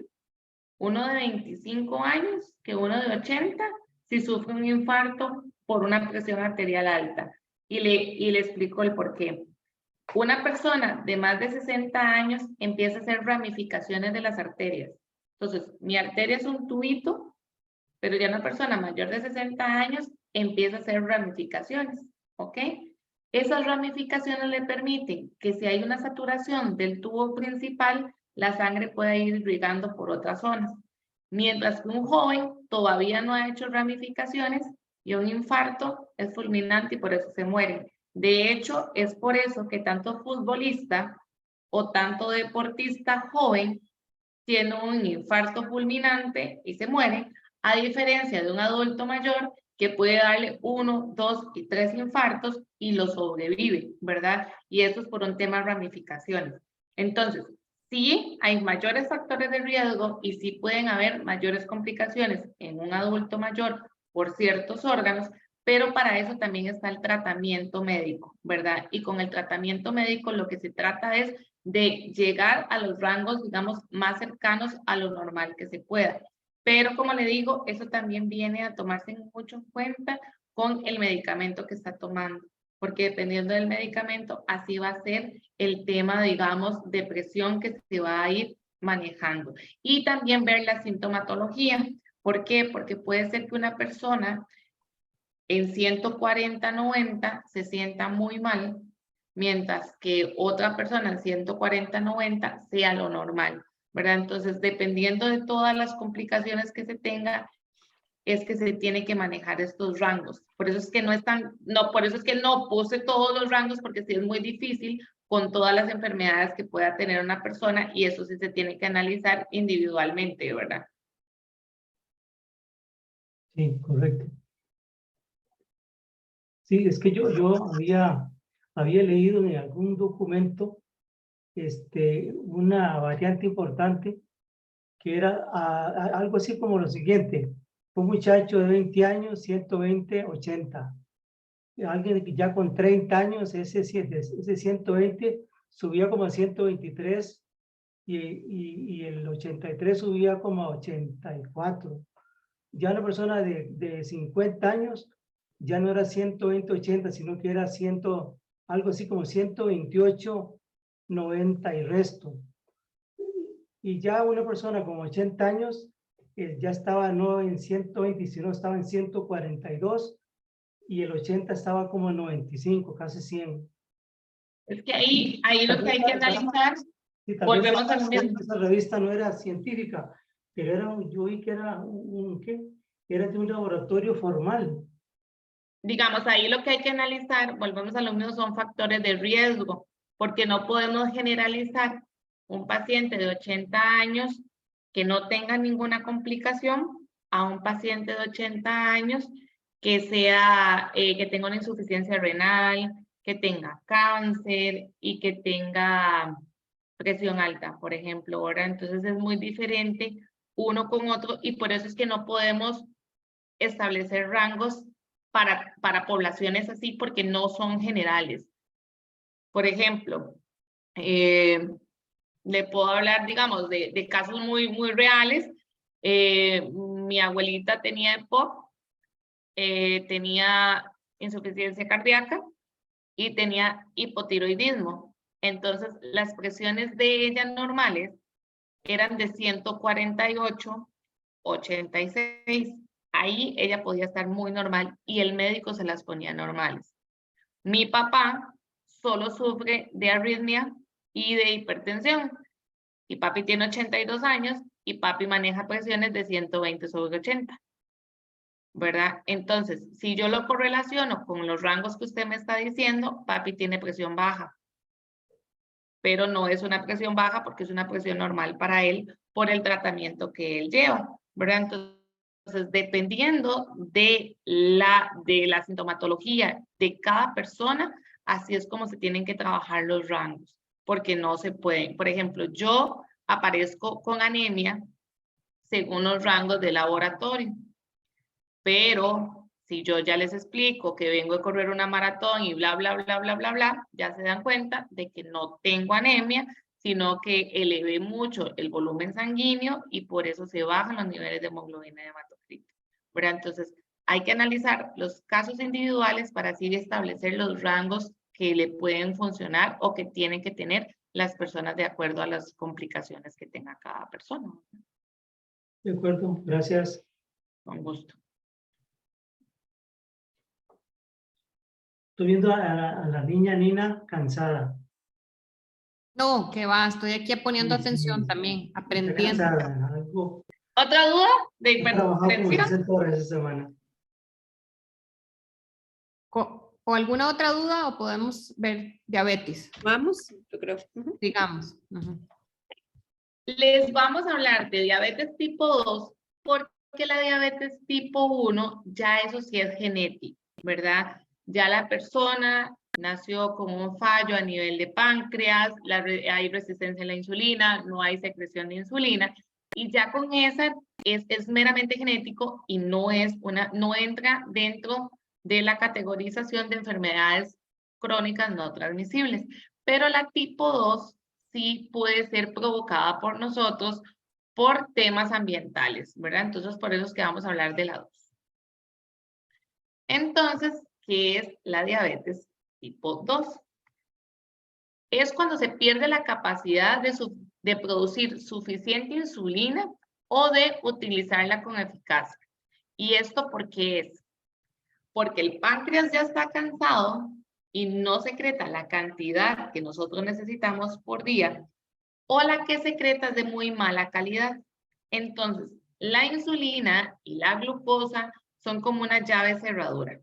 uno de 25 años que uno de 80 si sufre un infarto por una presión arterial alta. Y le explico el por qué. Una persona de más de 60 años empieza a hacer ramificaciones de las arterias. Entonces, mi arteria es un tubito, pero ya una persona mayor de 60 años empieza a hacer ramificaciones, ¿ok? Esas ramificaciones le permiten que si hay una saturación del tubo principal, la sangre pueda ir irrigando por otras zonas. Mientras que un joven todavía no ha hecho ramificaciones y un infarto es fulminante y por eso se muere. De hecho, es por eso que tanto futbolista o tanto deportista joven tiene un infarto fulminante y se muere, a diferencia de un adulto mayor que puede darle 1, 2 y 3 infartos y lo sobrevive, ¿verdad? Y eso es por un tema de ramificaciones. Entonces, sí hay mayores factores de riesgo y sí pueden haber mayores complicaciones en un adulto mayor por ciertos órganos, pero para eso también está el tratamiento médico, ¿verdad? Y con el tratamiento médico lo que se trata es de llegar a los rangos, digamos, más cercanos a lo normal que se pueda. Pero como le digo, eso también viene a tomarse mucho en cuenta con el medicamento que está tomando, porque dependiendo del medicamento, así va a ser el tema, digamos, de presión que se va a ir manejando. Y también ver la sintomatología. ¿Por qué? Porque puede ser que una persona en 140/90 se sienta muy mal, mientras que otra persona en 140/90 sea lo normal, ¿verdad? Entonces, dependiendo de todas las complicaciones que se tenga, es que se tiene que manejar estos rangos. Por eso es que por eso es que no puse todos los rangos, porque sí es muy difícil con todas las enfermedades que pueda tener una persona y eso sí se tiene que analizar individualmente, ¿verdad? Sí, correcto. Sí, es que yo había leído en algún documento una variante importante que era algo así como lo siguiente: un muchacho de 20 años, 120/80. Alguien que ya con 30 años, ese 120 subía como a 123 y el 83 subía como a 84. Ya una persona de 50 años ya no era 120/80, sino que era algo así como 128/90 y resto. Y ya una persona con 80 años ya estaba no en 120, sino estaba en 142 y el 80 estaba como en 95, casi 100. Es que ahí lo que hay que analizar, Sí, tal vez volvemos a lo mismo. esa revista no era científica, pero yo vi que era era de un laboratorio formal. Digamos, ahí lo que hay que analizar, volvemos a lo mismo, son factores de riesgo, porque no podemos generalizar un paciente de 80 años que no tenga ninguna complicación a un paciente de 80 años que tenga una insuficiencia renal, que tenga cáncer y que tenga presión alta, por ejemplo, ¿verdad? Entonces es muy diferente uno con otro y por eso es que no podemos establecer rangos para poblaciones así porque no son generales. Por ejemplo, le puedo hablar, digamos, de casos muy reales. Mi abuelita tenía EPOC, tenía insuficiencia cardíaca y tenía hipotiroidismo. Entonces, las presiones de ella normales eran de 148/86. Ahí ella podía estar muy normal y el médico se las ponía normales. Mi papá solo sufre de arritmia y de hipertensión. Y papi tiene 82 años y papi maneja presiones de 120/80. ¿Verdad? Entonces, si yo lo correlaciono con los rangos que usted me está diciendo, papi tiene presión baja. Pero no es una presión baja porque es una presión normal para él por el tratamiento que él lleva, ¿verdad? Entonces, dependiendo de la sintomatología de cada persona, así es como se tienen que trabajar los rangos, porque no se pueden. Por ejemplo, yo aparezco con anemia según los rangos de laboratorio, pero Si yo ya les explico que vengo a correr una maratón y bla, bla, bla, bla, bla, bla, ya se dan cuenta de que no tengo anemia, sino que elevé mucho el volumen sanguíneo y por eso se bajan los niveles de hemoglobina y hematocrito, ¿verdad? Entonces, hay que analizar los casos individuales para así establecer los rangos que le pueden funcionar o que tienen que tener las personas de acuerdo a las complicaciones que tenga cada persona. De acuerdo, gracias. Con gusto. Estoy viendo a la niña Nina cansada. No, que va, estoy aquí poniendo Sí, atención sí, también, está aprendiendo. cansada, algo. ¿Otra duda de He trabajado como hipertensión? 60 horas esta semana. ¿O alguna otra duda o podemos ver diabetes? Vamos, yo creo. Ujú. Digamos. Ujú. Les vamos a hablar de diabetes tipo 2 porque la diabetes tipo 1 ya eso sí es genético, ¿verdad? Ya la persona nació con un fallo a nivel de páncreas, hay resistencia a la insulina, no hay secreción de insulina y ya con esa es meramente genético y no entra dentro de la categorización de enfermedades crónicas no transmisibles. Pero la tipo 2 sí puede ser provocada por nosotros por temas ambientales, ¿verdad? Entonces, por eso es que vamos a hablar de la 2. Entonces, ¿qué es la diabetes tipo 2? Es cuando se pierde la capacidad de producir suficiente insulina o de utilizarla con eficacia. ¿Y esto por qué es? Porque el páncreas ya está cansado y no secreta la cantidad que nosotros necesitamos por día, o la que secreta es de muy mala calidad. Entonces, la insulina y la glucosa son como una llave cerradura.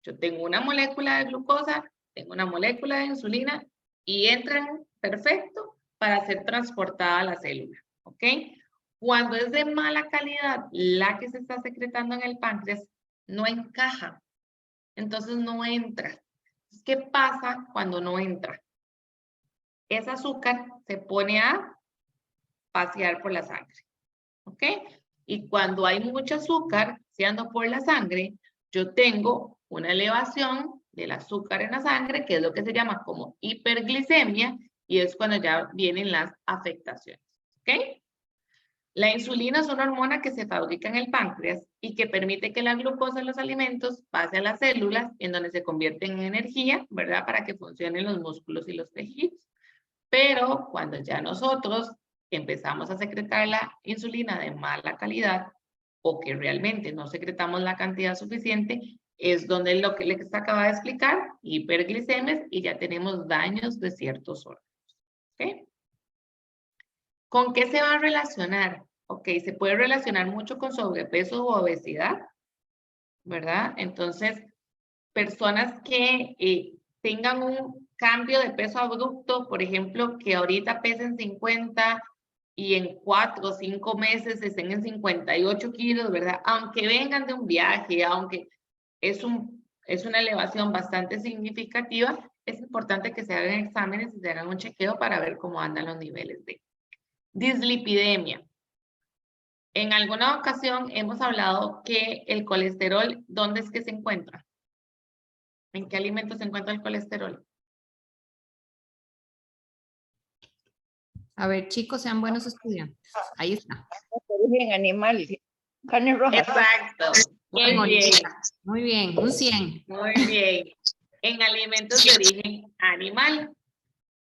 Yo tengo una molécula de glucosa, tengo una molécula de insulina y entran perfecto para ser transportada a la célula, ¿ok? Cuando es de mala calidad, la que se está secretando en el páncreas no encaja, entonces no entra. ¿Qué pasa cuando no entra? Ese azúcar se pone a pasear por la sangre, ¿ok? Y cuando hay mucho azúcar paseando por la sangre, yo tengo una elevación del azúcar en la sangre, que es lo que se llama como hiperglicemia, y es cuando ya vienen las afectaciones, ¿ok? La insulina es una hormona que se fabrica en el páncreas y que permite que la glucosa en los alimentos pase a las células, en donde se convierten en energía, ¿verdad? Para que funcionen los músculos y los tejidos. Pero cuando ya nosotros empezamos a secretar la insulina de mala calidad o que realmente no secretamos la cantidad suficiente, es donde lo que les acaba de explicar, hiperglicemias, y ya tenemos daños de ciertos órganos. ¿Ok? ¿Con qué se va a relacionar? Ok, se puede relacionar mucho con sobrepeso u obesidad, ¿verdad? Entonces, personas que tengan un cambio de peso abrupto, por ejemplo, que ahorita pesen 50 y en 4 o 5 meses estén en 58 kilos, ¿verdad? Aunque vengan de un viaje, aunque es una elevación bastante significativa, es importante que se hagan exámenes y se hagan un chequeo para ver cómo andan los niveles de dislipidemia. En alguna ocasión hemos hablado que el colesterol, ¿dónde es que se encuentra? ¿En qué alimentos se encuentra el colesterol? A ver, chicos, sean buenos estudiantes. Ahí está. Origen animal, carne roja. Exacto. Muy Bien, bien. Olivia. Muy bien, un 100. Muy bien. En alimentos de origen animal.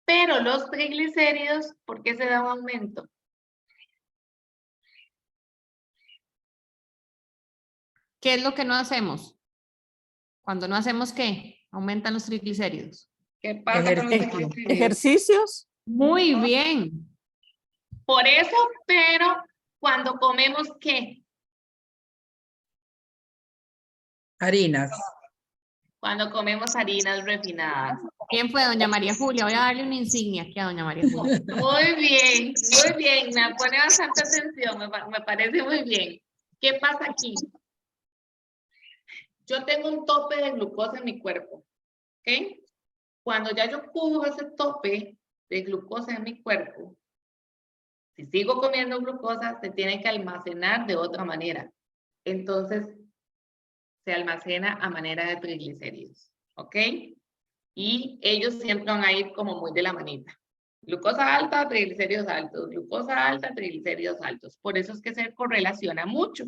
Pero los triglicéridos, ¿por qué se da un aumento? ¿Qué es lo que no hacemos? Cuando no hacemos, ¿qué? Aumentan los triglicéridos. ¿Qué pasa con los triglicéridos? Ejercicios. Muy bien. Por eso, pero cuando comemos, ¿qué? Harinas. Cuando comemos harinas refinadas. ¿Quién fue doña María Julia? Voy a darle una insignia aquí a doña María Julia. Muy bien, muy bien. Me pone bastante atención, me parece muy bien. ¿Qué pasa aquí? Yo tengo un tope de glucosa en mi cuerpo, ¿ok? Cuando ya yo cubro ese tope de glucosa en mi cuerpo, si sigo comiendo glucosa, se tiene que almacenar de otra manera. Entonces, se almacena a manera de triglicéridos, ¿ok? Y ellos siempre van a ir como muy de la manita. Glucosa alta, triglicéridos altos, glucosa alta, triglicéridos altos. Por eso es que se correlaciona mucho.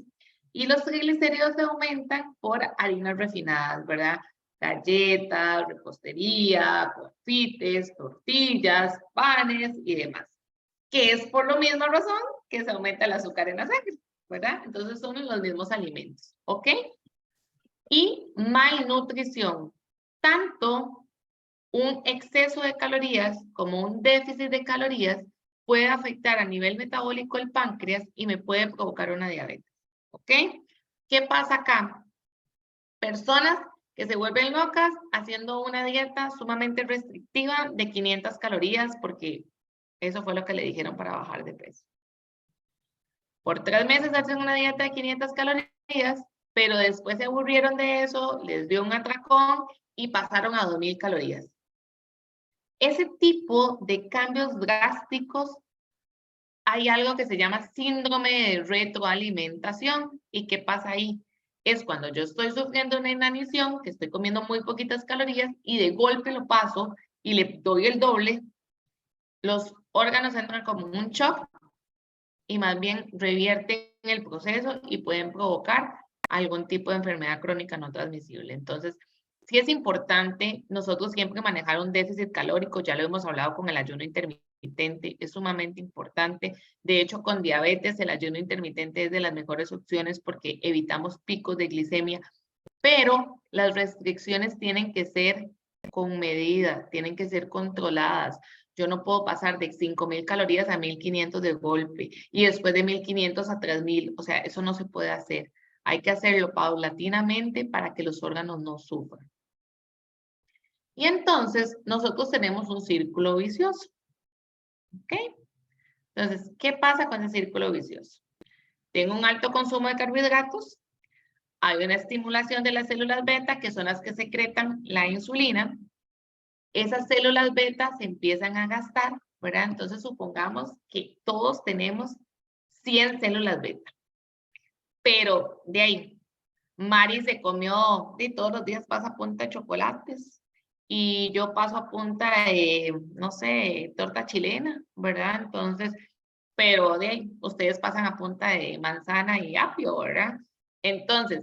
Y los triglicéridos se aumentan por harinas refinadas, ¿verdad? Galletas, repostería, confites, tortillas, panes y demás. Que es por la misma razón que se aumenta el azúcar en la sangre, ¿verdad? Entonces son los mismos alimentos, ¿ok? Y malnutrición. Tanto un exceso de calorías como un déficit de calorías puede afectar a nivel metabólico el páncreas y me puede provocar una diabetes, ¿ok? ¿Qué pasa acá? Personas que se vuelven locas haciendo una dieta sumamente restrictiva de 500 calorías porque eso fue lo que le dijeron para bajar de peso. Por 3 meses hacen una dieta de 500 calorías, pero después se aburrieron de eso, les dio un atracón y pasaron a 2000 calorías. Ese tipo de cambios drásticos, hay algo que se llama síndrome de retroalimentación. ¿Y qué pasa ahí? Es cuando yo estoy sufriendo una inanición, que estoy comiendo muy poquitas calorías y de golpe lo paso y le doy el doble, los órganos entran como en un shock y más bien revierten el proceso y pueden provocar algún tipo de enfermedad crónica no transmisible. Entonces, sí es importante nosotros siempre manejar un déficit calórico, ya lo hemos hablado con el ayuno intermitente, es sumamente importante. De hecho, con diabetes, el ayuno intermitente es de las mejores opciones porque evitamos picos de glicemia, pero las restricciones tienen que ser con medida, tienen que ser controladas. Yo no puedo pasar de 5000 calorías a 1500 de golpe y después de 1500 a 3000. O sea, eso no se puede hacer. Hay que hacerlo paulatinamente para que los órganos no sufran. Y entonces, nosotros tenemos un círculo vicioso. ¿Ok? Entonces, ¿qué pasa con ese círculo vicioso? Tengo un alto consumo de carbohidratos. Hay una estimulación de las células beta, que son las que secretan la insulina. Esas células beta se empiezan a gastar, ¿verdad? Entonces, supongamos que todos tenemos 100 células beta. Pero de ahí, Mari se comió, y todos los días pasa a punta de chocolates. Y yo paso a punta de, no sé, torta chilena, ¿verdad? Entonces, pero de ahí, ustedes pasan a punta de manzana y apio, ¿verdad? Entonces,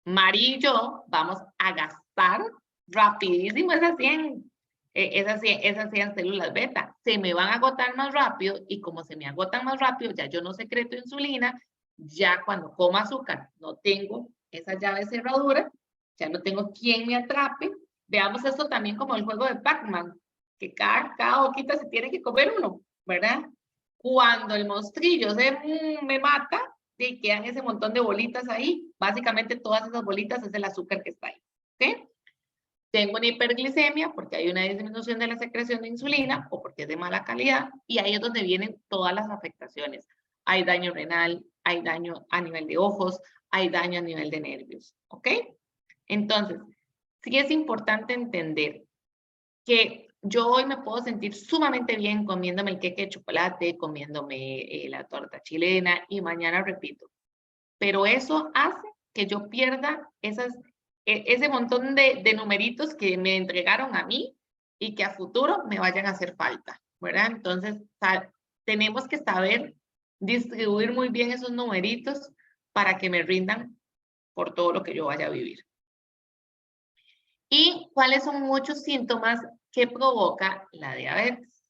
Mari y yo vamos a gastar rapidísimo esas 100 células beta. Se me van a agotar más rápido y como se me agotan más rápido, ya yo no secreto insulina, ya cuando como azúcar no tengo esa llave cerradura, ya no tengo quien me atrape. Veamos esto también como el juego de Pac-Man, que cada boquita se tiene que comer uno, ¿verdad? Cuando el monstrillo me mata, y quedan ese montón de bolitas ahí. Básicamente todas esas bolitas es el azúcar que está ahí. ¿Ok? Tengo una hiperglicemia porque hay una disminución de la secreción de insulina o porque es de mala calidad y ahí es donde vienen todas las afectaciones. Hay daño renal, hay daño a nivel de ojos, hay daño a nivel de nervios. ¿Ok? Entonces, sí es importante entender que yo hoy me puedo sentir sumamente bien comiéndome el queque de chocolate, comiéndome la torta chilena y mañana repito. Pero eso hace que yo pierda ese montón de numeritos que me entregaron a mí y que a futuro me vayan a hacer falta, ¿verdad? Entonces, tenemos que saber distribuir muy bien esos numeritos para que me rindan por todo lo que yo vaya a vivir. ¿Y cuáles son muchos síntomas que provoca la diabetes?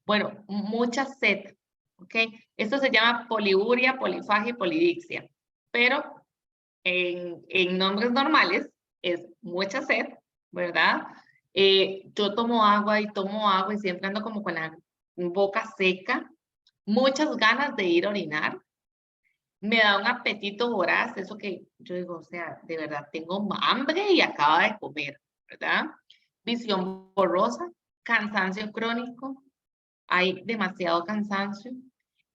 Bueno, mucha sed, ¿ok? Esto se llama poliuria, polifagia y polidixia, pero en nombres normales es mucha sed, ¿verdad? Yo tomo agua y siempre ando como con la boca seca, muchas ganas de ir a orinar, me da un apetito voraz, eso que yo digo, o sea, de verdad tengo hambre y acaba de comer, ¿verdad? Visión borrosa, cansancio crónico, hay demasiado cansancio,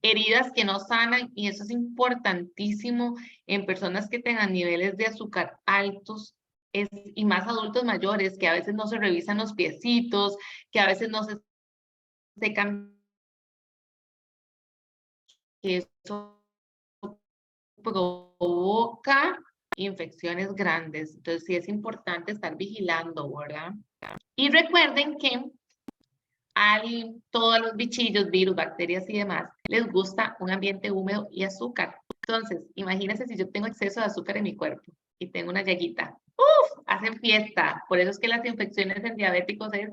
heridas que no sanan y eso es importantísimo en personas que tengan niveles de azúcar altos y más adultos mayores que a veces no se revisan los piecitos, que a veces no se secan, que eso provoca infecciones grandes. Entonces sí es importante estar vigilando, ¿verdad? Y recuerden que a todos los bichillos, virus, bacterias y demás, les gusta un ambiente húmedo y azúcar. Entonces, imagínense si yo tengo exceso de azúcar en mi cuerpo y tengo una llaguita. ¡Uf! Hacen fiesta. Por eso es que las infecciones en diabéticos es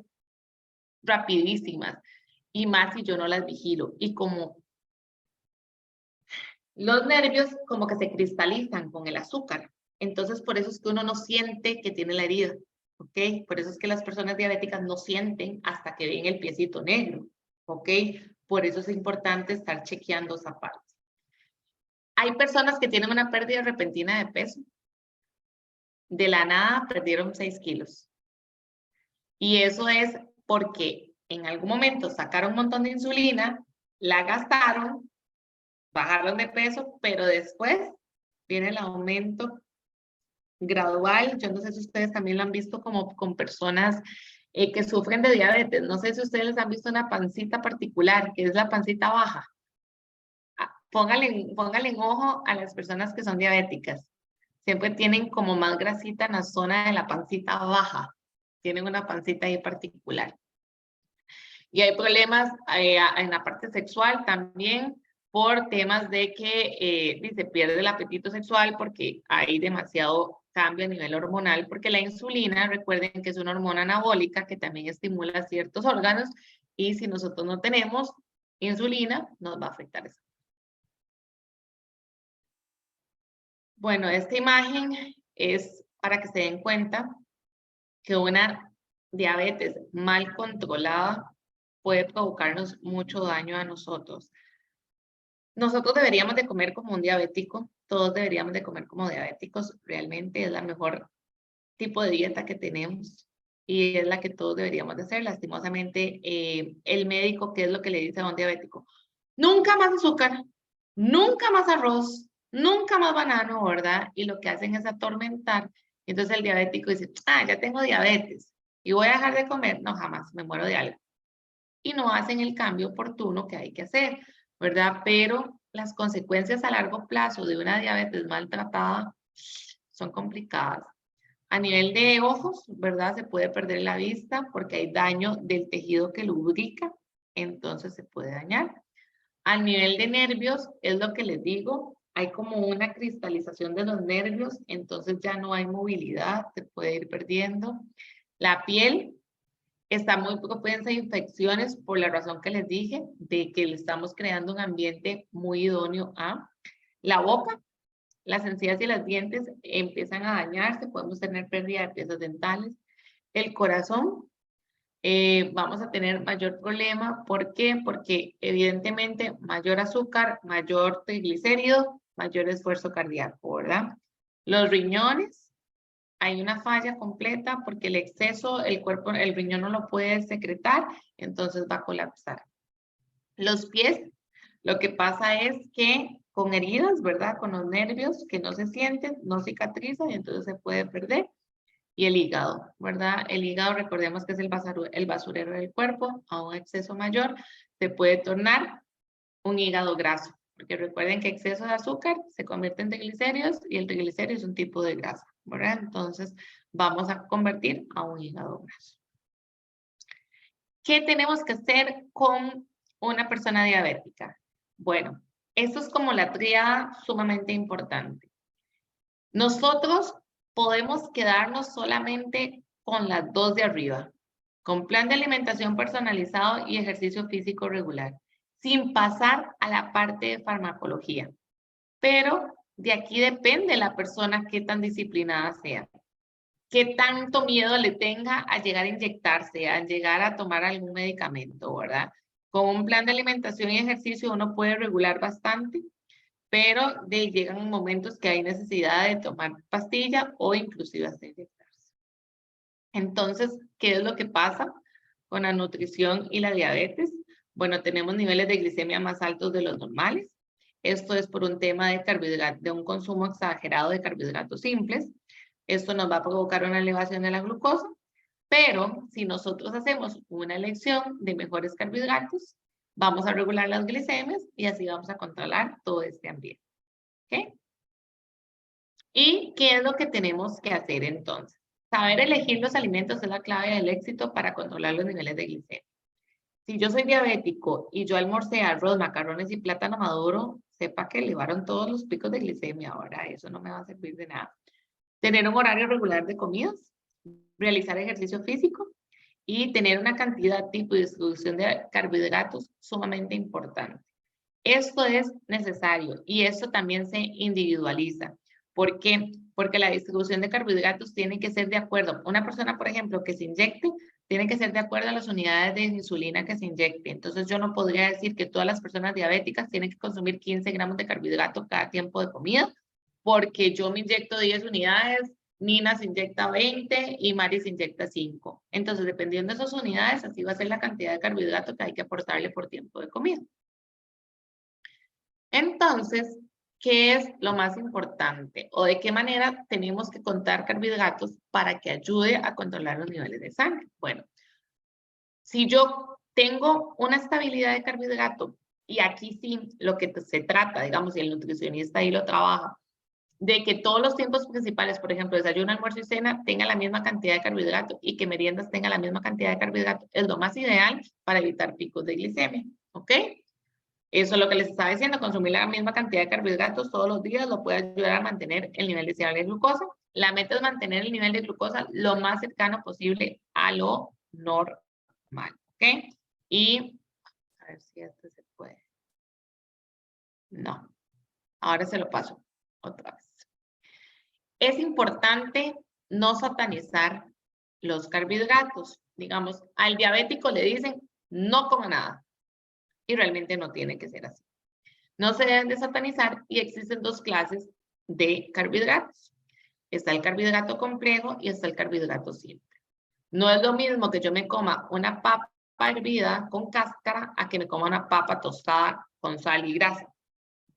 rapidísimas. Y más si yo no las vigilo. Y como los nervios como que se cristalizan con el azúcar. Entonces, por eso es que uno no siente que tiene la herida. ¿Ok? Por eso es que las personas diabéticas no sienten hasta que ven el piecito negro. ¿Ok? Por eso es importante estar chequeando esa parte. Hay personas que tienen una pérdida repentina de peso. De la nada perdieron 6 kilos. Y eso es porque en algún momento sacaron un montón de insulina, la gastaron, bajaron de peso, pero después viene el aumento gradual. Yo no sé si ustedes también lo han visto como con personas que sufren de diabetes. No sé si ustedes les han visto una pancita particular, que es la pancita baja. Pónganle en ojo a las personas que son diabéticas. Siempre tienen como más grasita en la zona de la pancita baja. Tienen una pancita ahí particular. Y hay problemas en la parte sexual también por temas de que se pierde el apetito sexual porque hay demasiado cambio a nivel hormonal, porque la insulina, recuerden que es una hormona anabólica que también estimula ciertos órganos y si nosotros no tenemos insulina, nos va a afectar eso. Bueno, esta imagen es para que se den cuenta que una diabetes mal controlada puede provocarnos mucho daño a nosotros. Nosotros deberíamos de comer como un diabético, todos deberíamos de comer como diabéticos, realmente es la mejor tipo de dieta que tenemos y es la que todos deberíamos de hacer. Lastimosamente, el médico, ¿qué es lo que le dice a un diabético? Nunca más azúcar, nunca más arroz, nunca más banano, ¿verdad? Y lo que hacen es atormentar. Entonces el diabético dice, ya tengo diabetes y voy a dejar de comer. No, jamás, me muero de algo. Y no hacen el cambio oportuno que hay que hacer, ¿verdad? Pero las consecuencias a largo plazo de una diabetes maltratada son complicadas. A nivel de ojos, ¿verdad? Se puede perder la vista porque hay daño del tejido que lubrica, entonces se puede dañar. A nivel de nervios, es lo que les digo, hay como una cristalización de los nervios, entonces ya no hay movilidad, se puede ir perdiendo. La piel está muy propensa a infecciones por la razón que les dije, de que le estamos creando un ambiente muy idóneo a la boca. Las encías y los dientes empiezan a dañarse, podemos tener pérdida de piezas dentales. El corazón, vamos a tener mayor problema. ¿Por qué? Porque evidentemente mayor azúcar, mayor triglicérido, mayor esfuerzo cardíaco, ¿verdad? Los riñones, hay una falla completa porque el exceso, el riñón no lo puede secretar, entonces va a colapsar. Los pies, lo que pasa es que con heridas, ¿verdad? Con los nervios que no se sienten, no cicatrizan y entonces se puede perder. Y el hígado, ¿verdad? El hígado, recordemos que es el basurero del cuerpo, a un exceso mayor se puede tornar un hígado graso. Porque recuerden que exceso de azúcar se convierte en triglicéridos y el triglicérido es un tipo de grasa, ¿verdad? Entonces vamos a convertir a un hígado graso. ¿Qué tenemos que hacer con una persona diabética? Bueno, esto es como la tríada sumamente importante. Nosotros podemos quedarnos solamente con las dos de arriba, con plan de alimentación personalizado y ejercicio físico regular, sin pasar a la parte de farmacología. Pero de aquí depende la persona qué tan disciplinada sea, qué tanto miedo le tenga a llegar a inyectarse, a llegar a tomar algún medicamento, ¿verdad? Con un plan de alimentación y ejercicio uno puede regular bastante, pero llegan momentos que hay necesidad de tomar pastilla o inclusive hasta inyectarse. Entonces, ¿qué es lo que pasa con la nutrición y la diabetes? Bueno, tenemos niveles de glicemia más altos de los normales. Esto es por un tema de carbohidratos, de un consumo exagerado de carbohidratos simples. Esto nos va a provocar una elevación de la glucosa, pero si nosotros hacemos una elección de mejores carbohidratos, vamos a regular las glicemias y así vamos a controlar todo este ambiente. ¿Ok? ¿Y qué es lo que tenemos que hacer entonces? Saber elegir los alimentos es la clave del éxito para controlar los niveles de glicemia. Si yo soy diabético y yo almorcé arroz, macarrones y plátano maduro, sepa que elevaron todos los picos de glicemia. Ahora eso no me va a servir de nada. Tener un horario regular de comidas, realizar ejercicio físico y tener una cantidad, tipo y distribución de carbohidratos sumamente importante. Esto es necesario y esto también se individualiza. ¿Por qué? Porque la distribución de carbohidratos tiene que ser de acuerdo. Una persona, por ejemplo, que se inyecte, tiene que ser de acuerdo a las unidades de insulina que se inyecte. Entonces yo no podría decir que todas las personas diabéticas tienen que consumir 15 gramos de carbohidratos cada tiempo de comida, porque yo me inyecto 10 unidades, Nina se inyecta 20 y Mari se inyecta 5. Entonces, dependiendo de esas unidades, así va a ser la cantidad de carbohidratos que hay que aportarle por tiempo de comida. Entonces, ¿qué es lo más importante? ¿O de qué manera tenemos que contar carbohidratos para que ayude a controlar los niveles de sangre? Bueno, si yo tengo una estabilidad de carbohidrato, y aquí sí lo que se trata, digamos, y el nutricionista ahí lo trabaja, de que todos los tiempos principales, por ejemplo, desayuno, almuerzo y cena, tengan la misma cantidad de carbohidratos y que meriendas tengan la misma cantidad de carbohidratos, es lo más ideal para evitar picos de glicemia, ¿ok? Eso es lo que les estaba diciendo, consumir la misma cantidad de carbohidratos todos los días lo puede ayudar a mantener el nivel deseable de glucosa. La meta es mantener el nivel de glucosa lo más cercano posible a lo normal, ¿ok? Y, a ver si esto se puede. No, ahora se lo paso otra vez. Es importante no satanizar los carbohidratos. Digamos, al diabético le dicen, no coma nada. Y realmente no tiene que ser así. No se deben de satanizar y existen dos clases de carbohidratos. Está el carbohidrato complejo y está el carbohidrato simple. No es lo mismo que yo me coma una papa hervida con cáscara a que me coma una papa tostada con sal y grasa.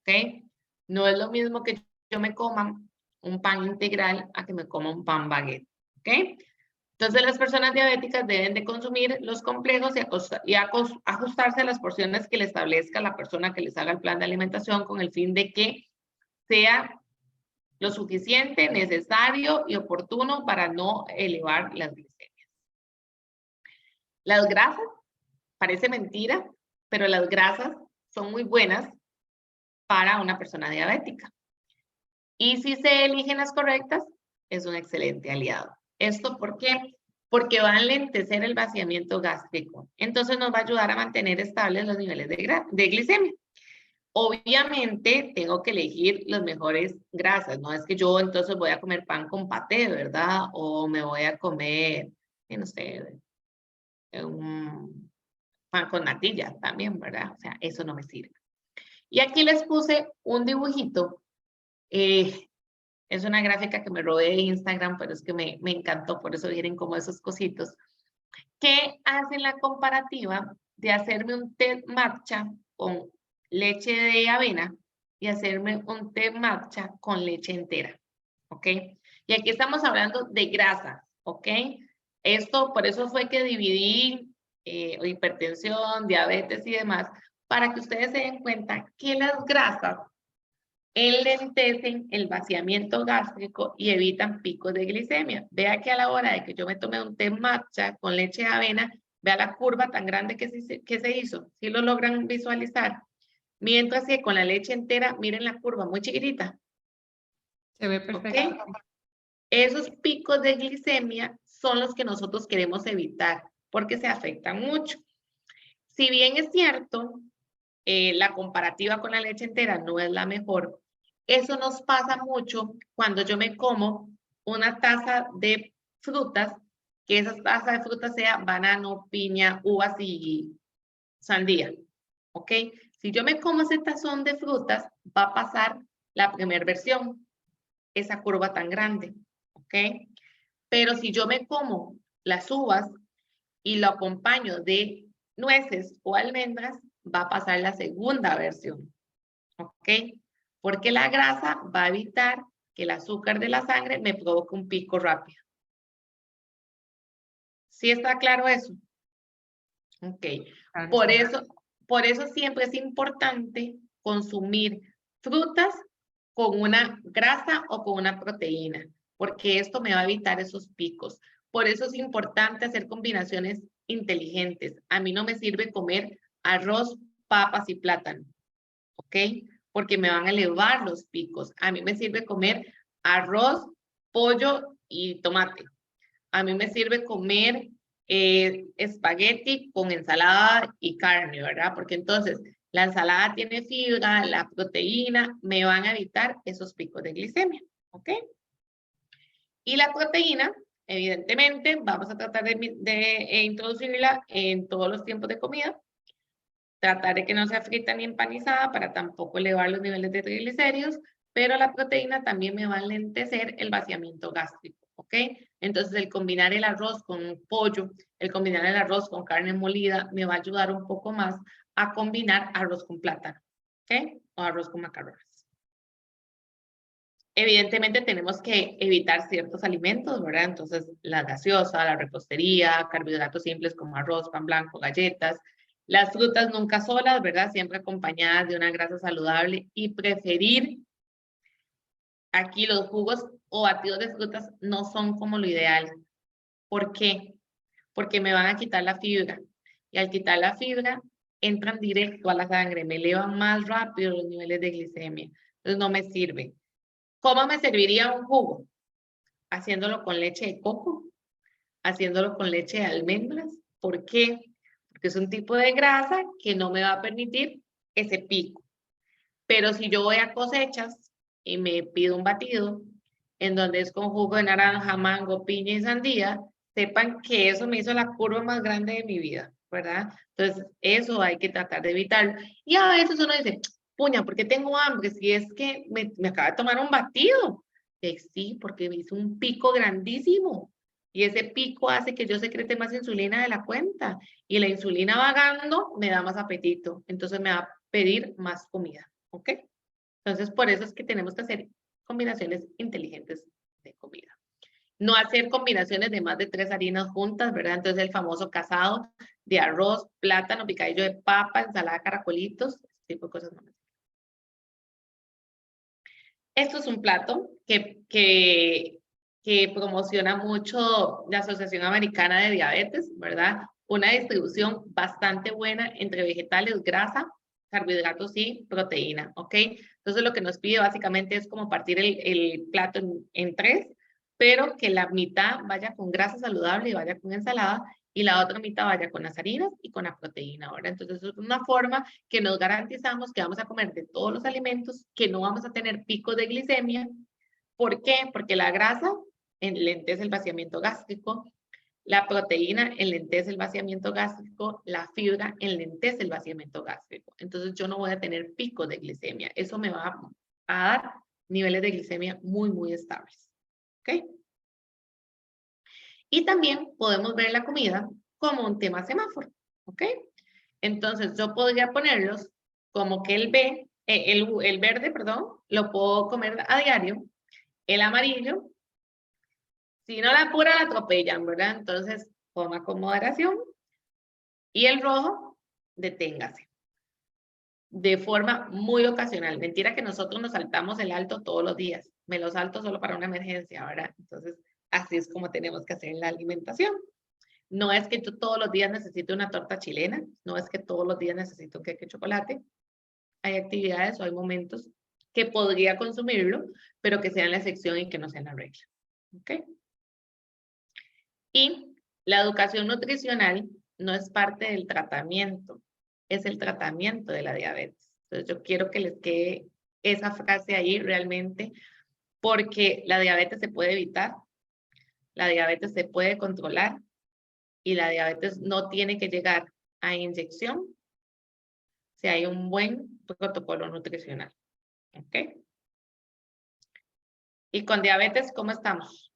¿Ok? No es lo mismo que yo me coma un pan integral a que me coma un pan baguette. ¿Ok? Entonces las personas diabéticas deben de consumir los complejos y ajustarse a las porciones que le establezca la persona que les haga el plan de alimentación con el fin de que sea lo suficiente, necesario y oportuno para no elevar las glicemias. Las grasas, parece mentira, pero las grasas son muy buenas para una persona diabética. Y si se eligen las correctas, es un excelente aliado. ¿Esto por qué? Porque va a enlentecer el vaciamiento gástrico. Entonces nos va a ayudar a mantener estables los niveles de glicemia. Obviamente tengo que elegir las mejores grasas. No es que yo entonces voy a comer pan con paté, ¿verdad? O me voy a comer, no sé, un pan con natilla también, ¿verdad? O sea, eso no me sirve. Y aquí les puse un dibujito. Es una gráfica que me robé de Instagram, pero es que me encantó, por eso vienen como esos cositos, que hacen la comparativa de hacerme un té matcha con leche de avena y hacerme un té matcha con leche entera, ¿ok? Y aquí estamos hablando de grasas, ¿ok? Esto, por eso fue que dividí hipertensión, diabetes y demás, para que ustedes se den cuenta que las grasas enlentecen el vaciamiento gástrico y evitan picos de glicemia. Vea que a la hora de que yo me tome un té matcha con leche de avena, vea la curva tan grande que se hizo. ¿Sí lo logran visualizar? Mientras que con la leche entera, miren la curva, muy chiquitita. Se ve perfecto. ¿Okay? Esos picos de glicemia son los que nosotros queremos evitar porque se afectan mucho. Si bien es cierto, la comparativa con la leche entera no es la mejor, eso nos pasa mucho cuando yo me como una taza de frutas, que esa taza de frutas sea banano, piña, uvas y sandía, ¿ok? Si yo me como ese tazón de frutas, va a pasar la primera versión, esa curva tan grande, ¿ok? Pero si yo me como las uvas y lo acompaño de nueces o almendras, va a pasar la segunda versión, ¿ok? Porque la grasa va a evitar que el azúcar de la sangre me provoque un pico rápido. ¿Sí está claro eso? Ok. Por eso siempre es importante consumir frutas con una grasa o con una proteína, porque esto me va a evitar esos picos. Por eso es importante hacer combinaciones inteligentes. A mí no me sirve comer arroz, papas y plátano, ¿ok? Porque me van a elevar los picos. A mí me sirve comer arroz, pollo y tomate. A mí me sirve comer espagueti con ensalada y carne, ¿verdad? Porque entonces la ensalada tiene fibra, la proteína, me van a evitar esos picos de glicemia, ¿ok? Y la proteína, evidentemente, vamos a tratar de introducirla en todos los tiempos de comida. Tratar de que no sea frita ni empanizada para tampoco elevar los niveles de triglicéridos, pero la proteína también me va a enlentecer el vaciamiento gástrico, ¿ok? Entonces, el combinar el arroz con pollo, el combinar el arroz con carne molida, me va a ayudar un poco más a combinar arroz con plátano, ¿ok? O arroz con macarrones. Evidentemente tenemos que evitar ciertos alimentos, ¿verdad? Entonces, la gaseosa, la repostería, carbohidratos simples como arroz, pan blanco, galletas, las frutas nunca solas, ¿verdad? Siempre acompañadas de una grasa saludable y preferir aquí los jugos o batidos de frutas no son como lo ideal. ¿Por qué? Porque me van a quitar la fibra y al quitar la fibra entran directo a la sangre, me elevan más rápido los niveles de glicemia. Entonces no me sirve. ¿Cómo me serviría un jugo? Haciéndolo con leche de coco, haciéndolo con leche de almendras. ¿Por qué? Porque es un tipo de grasa que no me va a permitir ese pico. Pero si yo voy a cosechas y me pido un batido en donde es con jugo de naranja, mango, piña y sandía, sepan que eso me hizo la curva más grande de mi vida, ¿verdad? Entonces, eso hay que tratar de evitarlo. Y a veces uno dice, puña, ¿por qué tengo hambre? Si es que me acaba de tomar un batido. Sí, porque me hizo un pico grandísimo. Y ese pico hace que yo secrete más insulina de la cuenta. Y la insulina vagando me da más apetito. Entonces me va a pedir más comida. ¿Ok? Entonces, por eso es que tenemos que hacer combinaciones inteligentes de comida. No hacer combinaciones de más de 3 harinas juntas, ¿verdad? Entonces, el famoso casado de arroz, plátano, picadillo de papa, ensalada de caracolitos, ese tipo de cosas no. Esto es un plato que promociona mucho la Asociación Americana de Diabetes, ¿verdad? Una distribución bastante buena entre vegetales, grasa, carbohidratos y proteína, ¿ok? Entonces lo que nos pide básicamente es como partir el plato en 3, pero que la mitad vaya con grasa saludable y vaya con ensalada y la otra mitad vaya con las harinas y con la proteína, ¿verdad? Entonces es una forma que nos garantizamos que vamos a comer de todos los alimentos, que no vamos a tener picos de glicemia. ¿Por qué? Porque la grasa enlentece el vaciamiento gástrico, la proteína enlentece el vaciamiento gástrico, la fibra enlentece el vaciamiento gástrico. Entonces yo no voy a tener picos de glicemia. Eso me va a dar niveles de glicemia muy, muy estables. ¿Ok? Y también podemos ver la comida como un tema semáforo. ¿Ok? Entonces yo podría ponerlos como que el verde, perdón, lo puedo comer a diario. El amarillo, si no la apura, la atropellan, ¿verdad? Entonces, coma con moderación. Y el rojo, deténgase. De forma muy ocasional. Mentira que nosotros nos saltamos el alto todos los días. Me lo salto solo para una emergencia, ¿verdad? Entonces, así es como tenemos que hacer la alimentación. No es que yo todos los días necesite una torta chilena. No es que todos los días necesito un queque de chocolate. Hay actividades o hay momentos que podría consumirlo, pero que sean la excepción y que no sean la regla. ¿Ok? Y la educación nutricional no es parte del tratamiento, es el tratamiento de la diabetes. Entonces yo quiero que les quede esa frase ahí realmente, porque la diabetes se puede evitar, la diabetes se puede controlar y la diabetes no tiene que llegar a inyección si hay un buen protocolo nutricional. ¿Ok? Y con diabetes, ¿cómo estamos?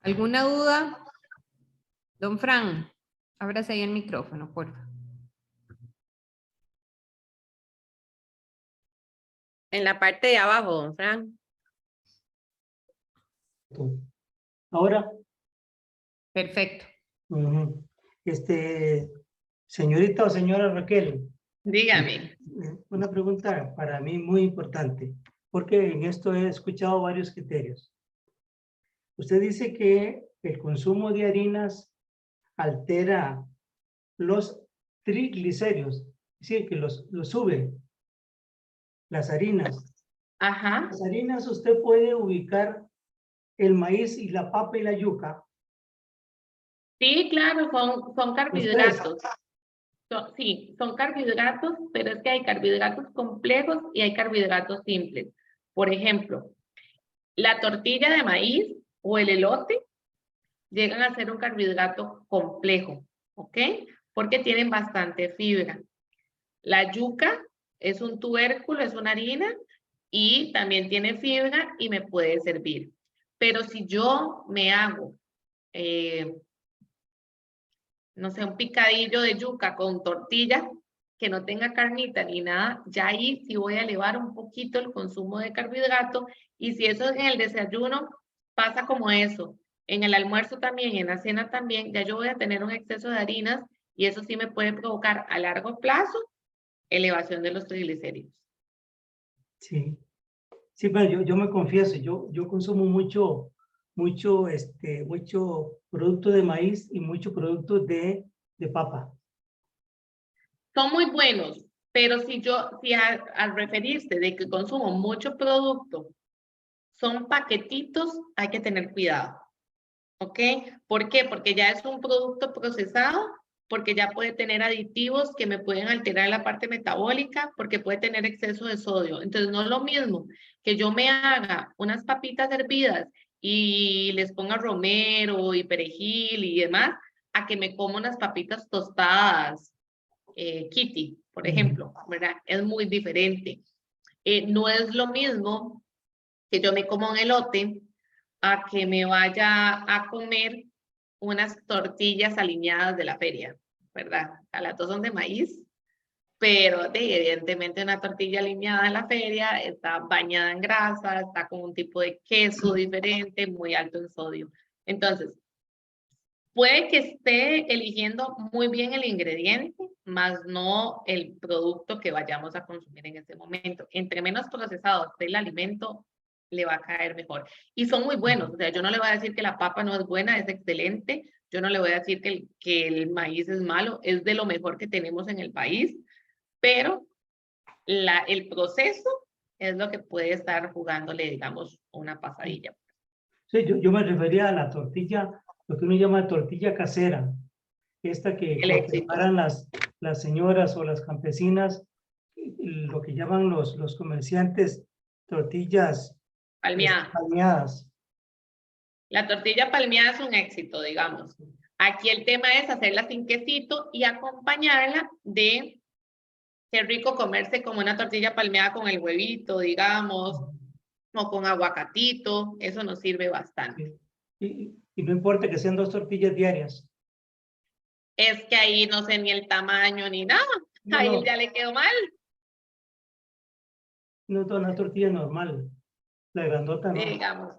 ¿Alguna duda? Don Fran, ábrase ahí el micrófono, por favor. En la parte de abajo, don Fran. Ahora, Perfecto. señorita o señora Raquel, Dígame. Una pregunta para mí muy importante, porque en esto he escuchado varios criterios. Usted dice que el consumo de harinas altera los triglicéridos, es decir, que los sube. Las harinas. Ajá. Las harinas usted puede ubicar el maíz y la papa y la yuca. Sí, claro, son carbohidratos. Sí, son carbohidratos, pero es que hay carbohidratos complejos y hay carbohidratos simples. Por ejemplo, la tortilla de maíz o el elote llegan a ser un carbohidrato complejo, ¿ok? Porque tienen bastante fibra. La yuca es un tubérculo, es una harina y también tiene fibra y me puede servir. Pero si yo me hago, no sé, un picadillo de yuca con tortilla que no tenga carnita ni nada, ya ahí sí voy a elevar un poquito el consumo de carbohidrato. Y si eso en el desayuno pasa como eso, en el almuerzo también, en la cena también, ya yo voy a tener un exceso de harinas y eso sí me puede provocar a largo plazo elevación de los triglicéridos. Sí. Sí, pero yo me confieso, yo consumo mucho producto de maíz y mucho producto de papa. Son muy buenos, pero si al referirse de que consumo mucho producto, son paquetitos, hay que tener cuidado. ¿Ok? ¿Por qué? Porque ya es un producto procesado, porque ya puede tener aditivos que me pueden alterar la parte metabólica, porque puede tener exceso de sodio. Entonces, no es lo mismo que yo me haga unas papitas hervidas y les ponga romero y perejil y demás, a que me coma unas papitas tostadas, Kitty, por ejemplo, ¿verdad? Es muy diferente. No es lo mismo que yo me coma un elote a que me vaya a comer unas tortillas alineadas de la feria, ¿verdad? A las dos son de maíz, pero evidentemente una tortilla alineada en la feria está bañada en grasa, está con un tipo de queso diferente, muy alto en sodio. Entonces, puede que esté eligiendo muy bien el ingrediente, más no el producto que vayamos a consumir en ese momento. Entre menos procesado esté el alimento, le va a caer mejor. Y son muy buenos, o sea, yo no le voy a decir que la papa no es buena, es excelente. Yo no le voy a decir que el maíz es malo, es de lo mejor que tenemos en el país, pero el proceso es lo que puede estar jugándole, digamos, una pasadilla. Sí, yo me refería a la tortilla, lo que uno llama tortilla casera, esta que preparan las señoras o las campesinas, lo que llaman los comerciantes tortillas palmeadas. La tortilla palmeada es un éxito, digamos. Aquí el tema es hacerla sin quesito y acompañarla de, qué rico comerse como una tortilla palmeada con el huevito, digamos, o con aguacatito, eso nos sirve bastante. Y no importa que sean 2 tortillas diarias. Es que ahí no sé ni el tamaño ni nada, ahí ya le quedó mal. No, una tortilla normal, la grandota no. Digamos,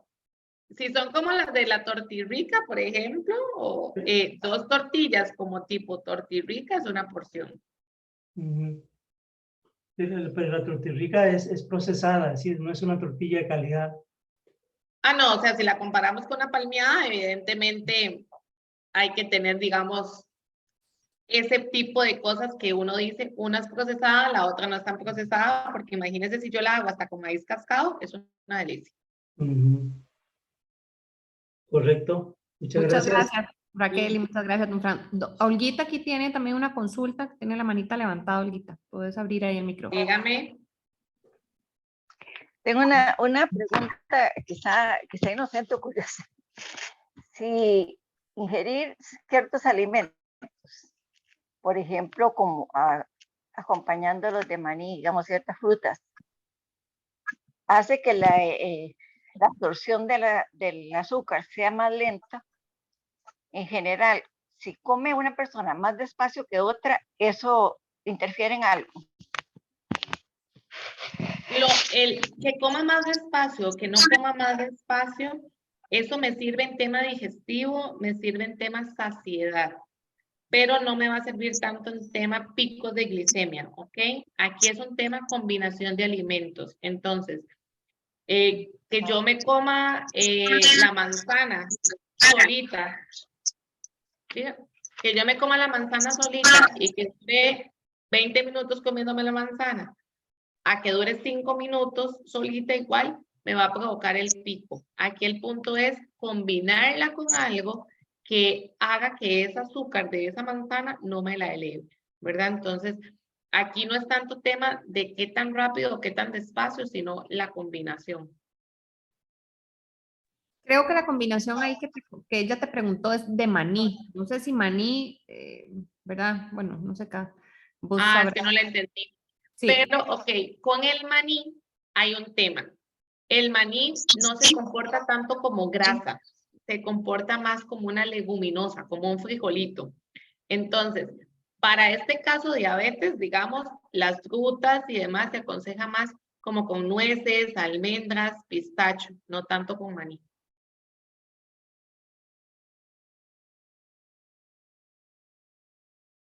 si son como las de la tortirrica, por ejemplo, o 2 tortillas como tipo tortirrica es una porción. Pero la tortilla es procesada, es decir, no es una tortilla de calidad. Ah, no, o sea, si la comparamos con la palmeada, evidentemente hay que tener, digamos, ese tipo de cosas que uno dice, una es procesada, la otra no es tan procesada, porque imagínense si yo la hago hasta con maíz cascado, es una delicia. Correcto. Muchas gracias, Raquel, y muchas gracias, don Fran. Olguita aquí tiene también una consulta, que tiene la manita levantada, Olguita. Puedes abrir ahí el micrófono. Dígame. Tengo una pregunta quizá inocente o curiosa. Si ingerir ciertos alimentos, por ejemplo, como acompañándolos de maní, digamos, ciertas frutas, hace que la absorción del azúcar sea más lenta. En general, si come una persona más despacio que otra, ¿eso interfiere en algo? El que coma más despacio, que no coma más despacio, eso me sirve en tema digestivo, me sirve en tema saciedad. pero no me va a servir tanto en tema picos de glicemia, ¿ok? Aquí es un tema combinación de alimentos. Entonces, que yo me coma la manzana solita, ¿sí? Que yo me coma la manzana solita y que esté 20 minutos comiéndome la manzana, a que dure 5 minutos solita igual, me va a provocar el pico. Aquí el punto es combinarla con algo que haga que ese azúcar de esa manzana no me la eleve, ¿verdad? Entonces, aquí no es tanto tema de qué tan rápido o qué tan despacio, sino la combinación. Creo que la combinación ahí que ella te preguntó es de maní. No sé si maní, ¿verdad? Bueno, no sé acá. Vos Ah, es sabrás. que no la entendí. Sí. Pero, ok, con el maní hay un tema. El maní no se comporta tanto como grasa, se comporta más como una leguminosa, como un frijolito. Entonces, para este caso diabetes, digamos, las frutas y demás se aconseja más como con nueces, almendras, pistacho, no tanto con maní.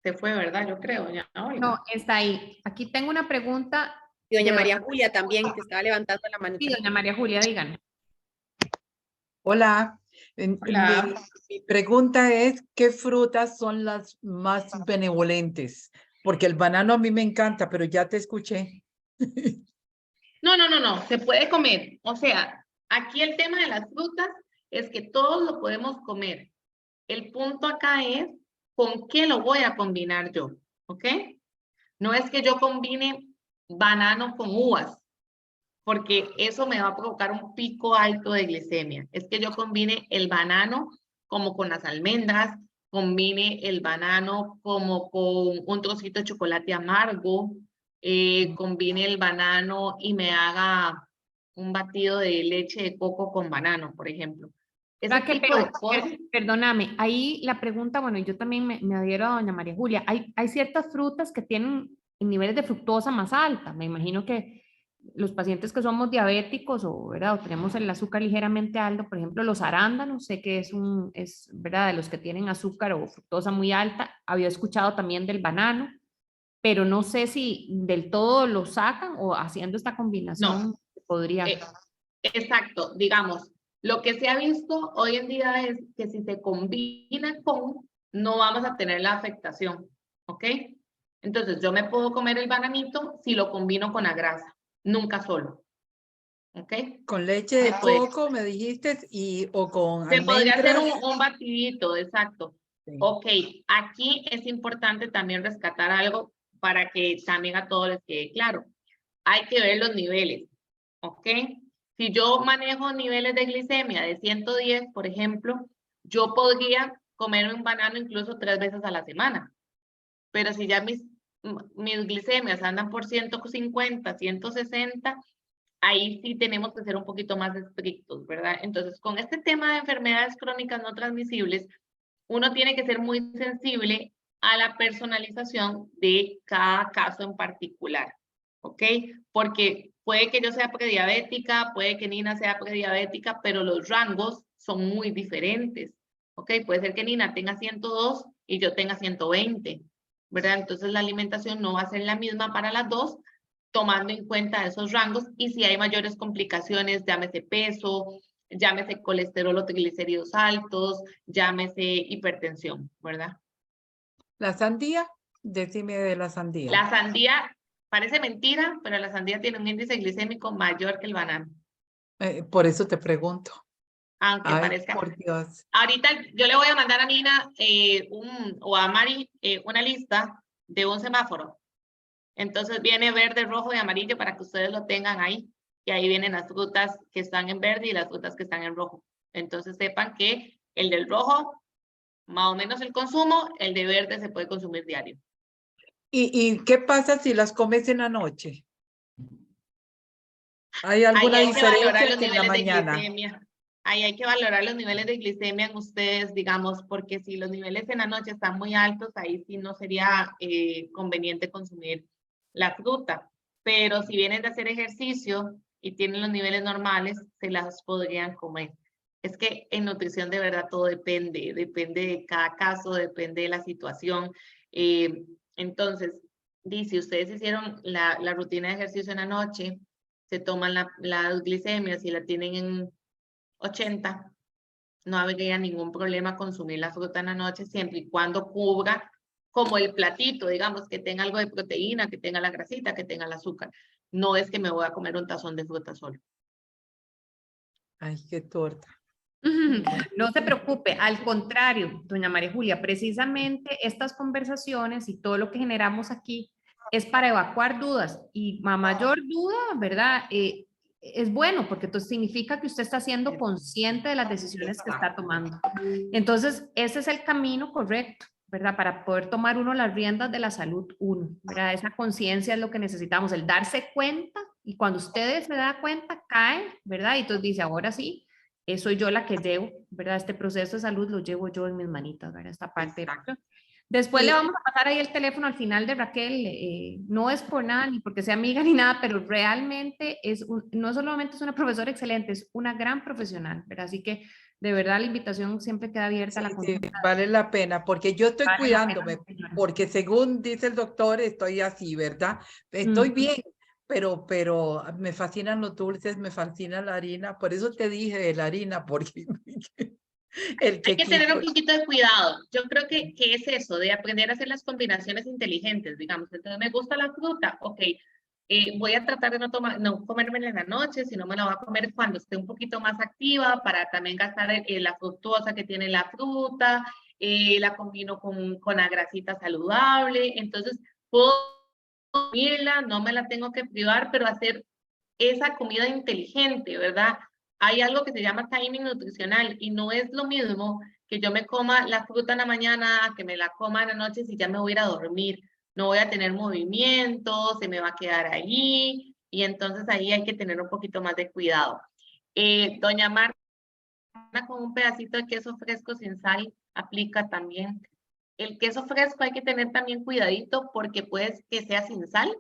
Se fue, ¿verdad? Yo creo, ya. No, está ahí. Aquí tengo una pregunta. Y doña de María Julia también, que estaba levantando la mano. Sí, doña María Julia, díganos. Hola. Hola. Mi pregunta es, ¿qué frutas son las más benevolentes? Porque el banano a mí me encanta, pero ya te escuché. No, se puede comer. O sea, aquí el tema de las frutas es que todos lo podemos comer. El punto acá es con qué lo voy a combinar yo, ¿ok? No es que yo combine banano con uvas, porque eso me va a provocar un pico alto de glicemia. Es que yo combine el banano como con las almendras, combine el banano como con un trocito de chocolate amargo, combine el banano y me haga un batido de leche de coco con banano, por ejemplo. Ese Raquel, tipo de pero, cosas. perdóname, ahí la pregunta, bueno, yo también me adhiero a doña María Julia. Hay ciertas frutas que tienen niveles de fructosa más alta. Me imagino que los pacientes que somos diabéticos o, ¿verdad? O tenemos el azúcar ligeramente alto, por ejemplo, los arándanos, sé que es, ¿verdad? De los que tienen azúcar o fructosa muy alta. Había escuchado también del banano, pero no sé si del todo lo sacan o haciendo esta combinación podría. Exacto, digamos, lo que se ha visto hoy en día es que si se combina con, no vamos a tener la afectación, ¿ok? Entonces, yo me puedo comer el bananito si lo combino con la grasa, nunca solo, ¿ok? Con leche de Se puede. coco, me dijiste, o con Se podría hacer almendras. un batidito, exacto. Sí. Ok, aquí es importante también rescatar algo para que también a todos les quede claro. Hay que ver los niveles, ¿ok? Si yo manejo niveles de glicemia de 110, por ejemplo, yo podría comerme un banano incluso 3 veces a la semana. Pero si ya mis glicemias andan por 150, 160, ahí sí tenemos que ser un poquito más estrictos, ¿verdad? Entonces, con este tema de enfermedades crónicas no transmisibles, uno tiene que ser muy sensible a la personalización de cada caso en particular, ¿ok? Porque puede que yo sea prediabética, puede que Nina sea prediabética, pero los rangos son muy diferentes, ¿ok? Puede ser que Nina tenga 102 y yo tenga 120, ¿verdad? Entonces la alimentación no va a ser la misma para las dos, tomando en cuenta esos rangos y si hay mayores complicaciones, llámese peso, llámese colesterol o triglicéridos altos, llámese hipertensión, ¿verdad? La sandía, decime de la sandía. La sandía, parece mentira, pero la sandía tiene un índice glicémico mayor que el banano, Por eso te pregunto. aunque Ay, parezca. por Dios. Ahorita yo le voy a mandar a Nina o a Mari una lista de un semáforo. Entonces viene verde, rojo y amarillo para que ustedes lo tengan ahí. Y ahí vienen las frutas que están en verde y las frutas que están en rojo. Entonces sepan que el del rojo, más o menos el consumo, el de verde se puede consumir diario. ¿Y qué pasa si las comes en la noche? ¿Hay alguna Ahí hay que valorar diferencia los que en la niveles de mañana? glicemia. Ahí hay que valorar los niveles de glicemia en ustedes, digamos, porque si los niveles en la noche están muy altos, ahí sí no sería conveniente consumir la fruta. Pero si vienen de hacer ejercicio y tienen los niveles normales, se las podrían comer. Es que en nutrición de verdad todo depende de cada caso, depende de la situación. Entonces, si ustedes hicieron la rutina de ejercicio en la noche, se toman la glicemia, si la tienen en 80, no habría ningún problema consumir la fruta en la noche, siempre y cuando cubra como el platito, digamos, que tenga algo de proteína, que tenga la grasita, que tenga el azúcar. No es que me voy a comer un tazón de fruta solo. Ay, qué torta. No se preocupe, al contrario, doña María Julia, precisamente estas conversaciones y todo lo que generamos aquí es para evacuar dudas y a mayor duda, ¿verdad? Es bueno porque entonces significa que usted está siendo consciente de las decisiones que está tomando. Entonces, ese es el camino correcto, ¿verdad? Para poder tomar uno las riendas de la salud uno, ¿verdad? Esa conciencia es lo que necesitamos, el darse cuenta y cuando usted se da cuenta, cae, ¿verdad? Y entonces dice, ahora sí, soy yo la que llevo, ¿verdad? Este proceso de salud lo llevo yo en mis manitas, ¿verdad? Esta parte. Después le vamos a pasar ahí el teléfono al final de Raquel, no es por nada, ni porque sea amiga ni nada, pero realmente no solamente es una profesora excelente, es una gran profesional, ¿verdad? Así que de verdad la invitación siempre queda abierta a la Sí, consulta. vale la pena, porque yo estoy Vale la pena, cuidándome, señora. porque según dice el doctor, estoy así, ¿verdad? Estoy bien, pero me fascinan los dulces, me fascina la harina, por eso te dije de la harina, porque el Hay que tener un quequito. poquito de cuidado. Yo creo que es eso, de aprender a hacer las combinaciones inteligentes, digamos. Entonces, me gusta la fruta, ok. Voy a tratar de no comérmela en la noche, sino me la voy a comer cuando esté un poquito más activa para también gastar la fructuosa que tiene la fruta, la combino con la grasita saludable. Entonces, puedo comerla, no me la tengo que privar, pero hacer esa comida inteligente, ¿verdad? Hay algo que se llama timing nutricional y no es lo mismo que yo me coma la fruta en la mañana, que me la coma en la noche si ya me voy a ir a dormir. No voy a tener movimiento, se me va a quedar ahí y entonces ahí hay que tener un poquito más de cuidado. Doña Marta, con un pedacito de queso fresco sin sal aplica también. El queso fresco hay que tener también cuidadito porque puede que sea sin sal,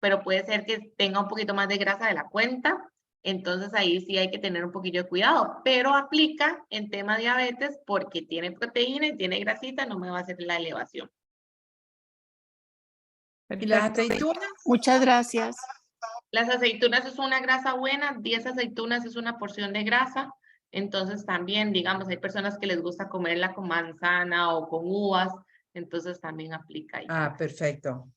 pero puede ser que tenga un poquito más de grasa de la cuenta. Entonces ahí sí hay que tener un poquillo de cuidado, pero aplica en tema diabetes porque tiene proteína y tiene grasita, no me va a hacer la elevación. ¿Y las aceitunas? Muchas gracias. Las aceitunas es una grasa buena, 10 aceitunas es una porción de grasa, entonces también, digamos, hay personas que les gusta comerla con manzana o con uvas, entonces también aplica ahí. Ah, perfecto.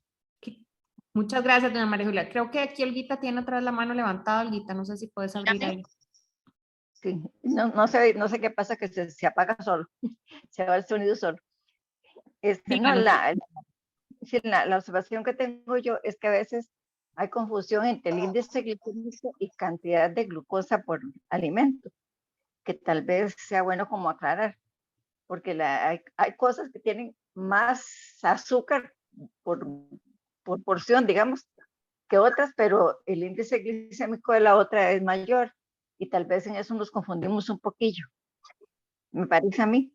Muchas gracias, doña María Julia. Creo que aquí Olguita tiene otra vez la mano levantada, Olguita, no sé si puedes abrir ahí. Sí, no sé qué pasa, que se apaga solo, se va el sonido solo. No, Díganos. sí, la observación que tengo yo es que a veces hay confusión entre el índice glicémico y cantidad de glucosa por alimento, que tal vez sea bueno como aclarar, porque hay cosas que tienen más azúcar por porción, digamos, que otras, pero el índice glicémico de la otra es mayor y tal vez en eso nos confundimos un poquillo, me parece a mí.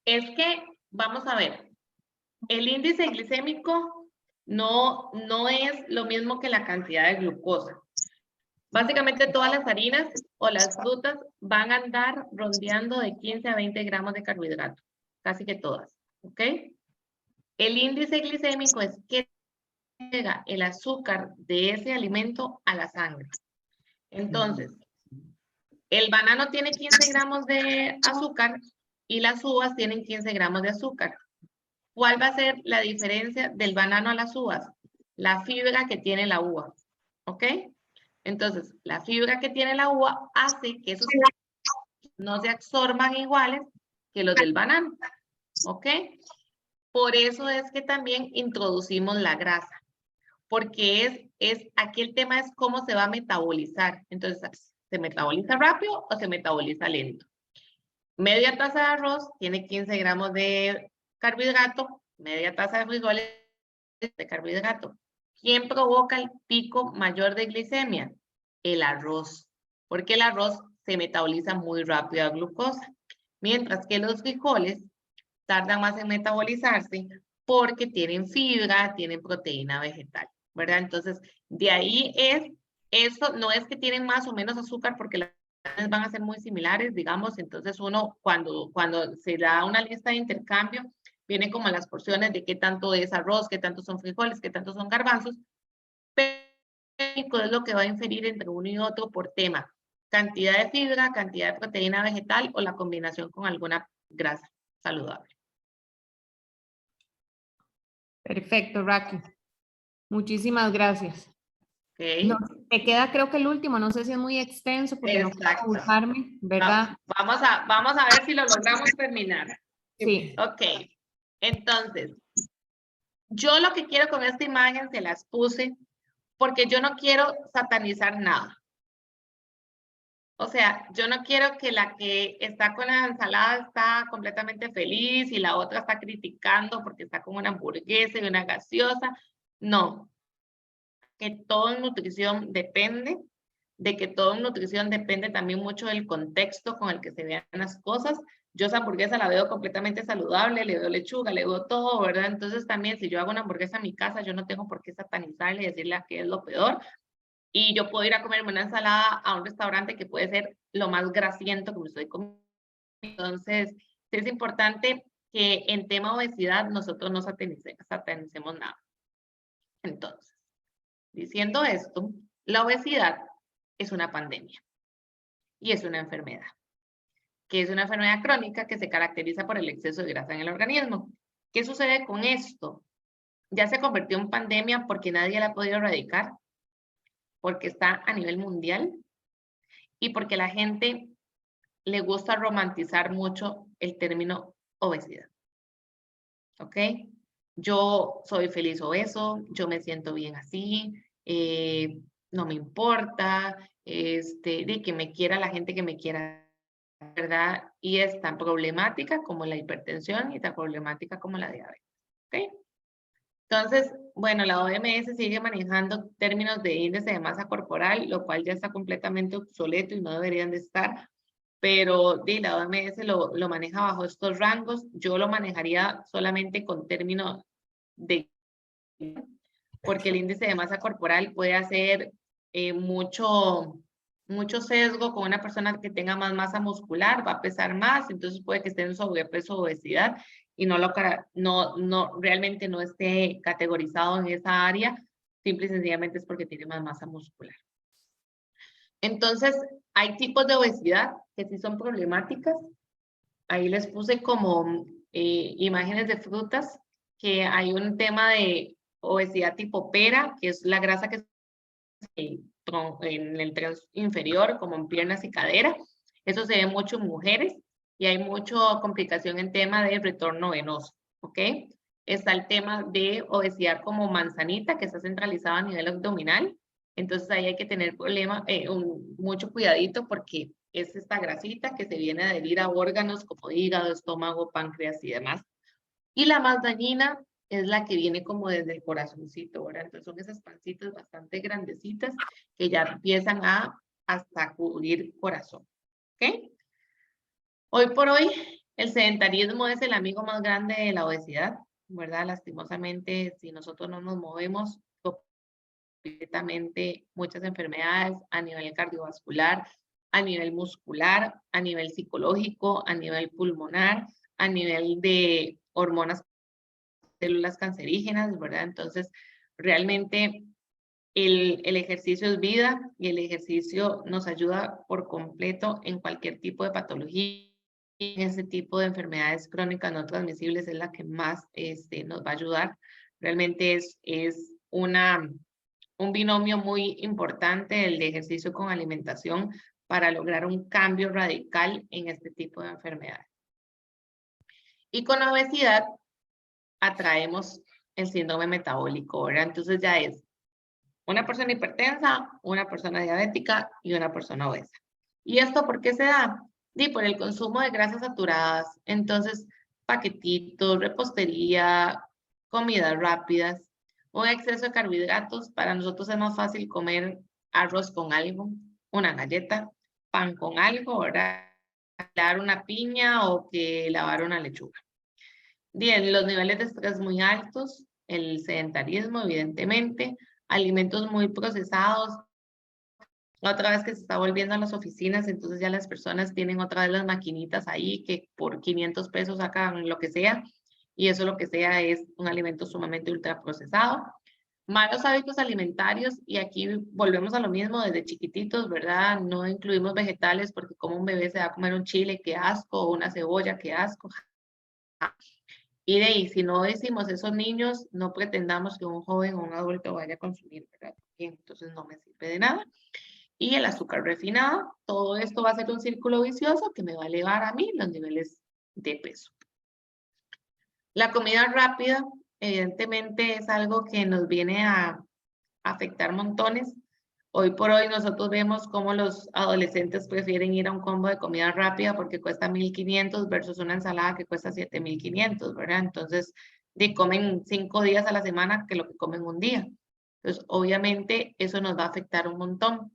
Es que, vamos a ver, el índice glicémico no es lo mismo que la cantidad de glucosa. Básicamente todas las harinas o las frutas van a andar rondeando de 15 a 20 gramos de carbohidratos, casi que todas, ¿ok? El índice glicémico es que llega el azúcar de ese alimento a la sangre. Entonces, el banano tiene 15 gramos de azúcar y las uvas tienen 15 gramos de azúcar. ¿Cuál va a ser la diferencia del banano a las uvas? La fibra que tiene la uva, ¿ok? Entonces, la fibra que tiene la uva hace que esos no se absorban iguales que los del banano, ¿ok? Por eso es que también introducimos la grasa, porque aquí el tema es cómo se va a metabolizar. Entonces, ¿se metaboliza rápido o se metaboliza lento? Media taza de arroz tiene 15 gramos de carbohidrato, media taza de frijoles de carbohidrato. ¿Quién provoca el pico mayor de glicemia? El arroz, porque el arroz se metaboliza muy rápido a glucosa, mientras que los frijoles tardan más en metabolizarse porque tienen fibra, tienen proteína vegetal, ¿verdad? Entonces, de ahí eso no es que tienen más o menos azúcar porque la van a ser muy similares, digamos, entonces uno cuando se da una lista de intercambio, vienen como las porciones de qué tanto es arroz, qué tanto son frijoles, qué tanto son garbanzos, pero es lo que va a inferir entre uno y otro por tema, cantidad de fibra, cantidad de proteína vegetal o la combinación con alguna grasa saludable. Perfecto, Raquel. Muchísimas gracias. ¿Ok? No, te queda creo que el último, no sé si es muy extenso porque no quiero Exacto. abusarme, ¿verdad? Vamos a ver si lo logramos terminar. Sí. Ok, entonces, yo lo que quiero con esta imagen se las puse porque yo no quiero satanizar nada. O sea, yo no quiero que la que está con la ensalada está completamente feliz y la otra está criticando porque está con una hamburguesa y una gaseosa. No, que todo en nutrición depende, de que todo en nutrición depende también mucho del contexto con el que se vean las cosas. Yo esa hamburguesa la veo completamente saludable, le veo lechuga, le veo todo, ¿verdad? Entonces también si yo hago una hamburguesa en mi casa, yo no tengo por qué satanizarle y decirle a qué es lo peor. Y yo puedo ir a comerme una ensalada a un restaurante que puede ser lo más grasiento que me estoy comiendo. Entonces, es importante que en tema obesidad nosotros no satanicemos nada. Entonces, diciendo esto, la obesidad es una pandemia y es una enfermedad, que es una enfermedad crónica que se caracteriza por el exceso de grasa en el organismo. ¿Qué sucede con esto? Ya se convirtió en pandemia porque nadie la ha podido erradicar, porque está a nivel mundial y porque la gente le gusta romantizar mucho el término obesidad. ¿Ok? Yo soy feliz obeso, yo me siento bien así, no me importa, de que me quiera la gente que me quiera, ¿verdad? Y es tan problemática como la hipertensión y tan problemática como la diabetes. ¿Ok? Entonces, bueno, la OMS sigue manejando términos de índice de masa corporal, lo cual ya está completamente obsoleto y no deberían de estar, pero la OMS lo maneja bajo estos rangos. Yo lo manejaría solamente con términos de, porque el índice de masa corporal puede hacer mucho sesgo con una persona que tenga más masa muscular, va a pesar más, entonces puede que esté en sobrepeso o obesidad y realmente no esté categorizado en esa área, simple y sencillamente es porque tiene más masa muscular. Entonces, hay tipos de obesidad que sí son problemáticas. Ahí les puse como imágenes de frutas, que hay un tema de obesidad tipo pera, que es la grasa que en el tren inferior, como en piernas y cadera. Eso se ve mucho en mujeres y hay mucha complicación en tema de retorno venoso, ¿ok? Está el tema de obesidad como manzanita, que está centralizado a nivel abdominal. Entonces ahí hay que tener mucho cuidadito porque es esta grasita que se viene a adherir a órganos como hígado, estómago, páncreas y demás. Y la más dañina es la que viene como desde el corazoncito, ¿verdad? Entonces son esas pancitas bastante grandecitas que ya empiezan a hasta cubrir corazón, ¿ok? Hoy por hoy, el sedentarismo es el amigo más grande de la obesidad, ¿verdad? Lastimosamente, si nosotros no nos movemos, completamente muchas enfermedades a nivel cardiovascular, a nivel muscular, a nivel psicológico, a nivel pulmonar, a nivel de hormonas, células cancerígenas, ¿verdad? Entonces, realmente el ejercicio es vida y el ejercicio nos ayuda por completo en cualquier tipo de patología. Ese tipo de enfermedades crónicas no transmisibles es la que más nos va a ayudar. Realmente es un binomio muy importante el de ejercicio con alimentación para lograr un cambio radical en este tipo de enfermedades. Y con la obesidad atraemos el síndrome metabólico, ¿verdad? Entonces ya es una persona hipertensa, una persona diabética y una persona obesa. ¿Y esto por qué se da? Por el consumo de grasas saturadas, entonces paquetitos, repostería, comidas rápidas, un exceso de carbohidratos. Para nosotros es más fácil comer arroz con algo, una galleta, pan con algo, ¿verdad? Lavar una piña o que lavar una lechuga. Bien, los niveles de estrés muy altos, el sedentarismo, evidentemente, alimentos muy procesados, otra vez que se está volviendo a las oficinas, entonces ya las personas tienen otra vez las maquinitas ahí que por 500 pesos sacan lo que sea, y eso lo que sea es un alimento sumamente ultraprocesado. Malos hábitos alimentarios, y aquí volvemos a lo mismo desde chiquititos, ¿verdad? No incluimos vegetales porque como un bebé se va a comer un chile, qué asco, o una cebolla, qué asco. Y de ahí, si no decimos esos niños, no pretendamos que un joven o un adulto vaya a consumir, ¿verdad? Y entonces no me sirve de nada. Y el azúcar refinado, todo esto va a ser un círculo vicioso que me va a elevar a mí los niveles de peso. La comida rápida, evidentemente, es algo que nos viene a afectar montones. Hoy por hoy nosotros vemos cómo los adolescentes prefieren ir a un combo de comida rápida porque cuesta 1.500 versus una ensalada que cuesta 7.500, ¿verdad? Entonces, comen 5 días a la semana que lo que comen un día. Entonces, obviamente, eso nos va a afectar un montón.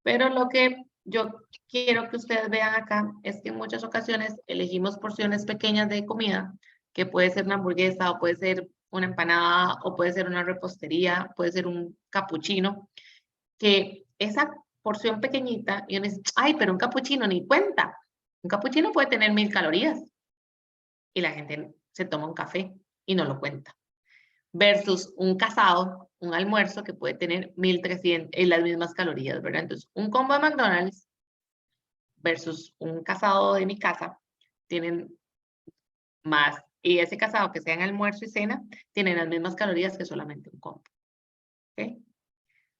Pero lo que yo quiero que ustedes vean acá es que en muchas ocasiones elegimos porciones pequeñas de comida, que puede ser una hamburguesa o puede ser una empanada o puede ser una repostería, puede ser un capuchino, que esa porción pequeñita, y uno dice, ay, pero un capuchino ni cuenta. Un capuchino puede tener 1.000 calorías y la gente se toma un café y no lo cuenta. Versus un casado, un almuerzo que puede tener 1.300 y las mismas calorías, ¿verdad? Entonces, un combo de McDonald's versus un casado de mi casa tienen más, y ese casado que sea en almuerzo y cena, tienen las mismas calorías que solamente un combo. ¿Ok?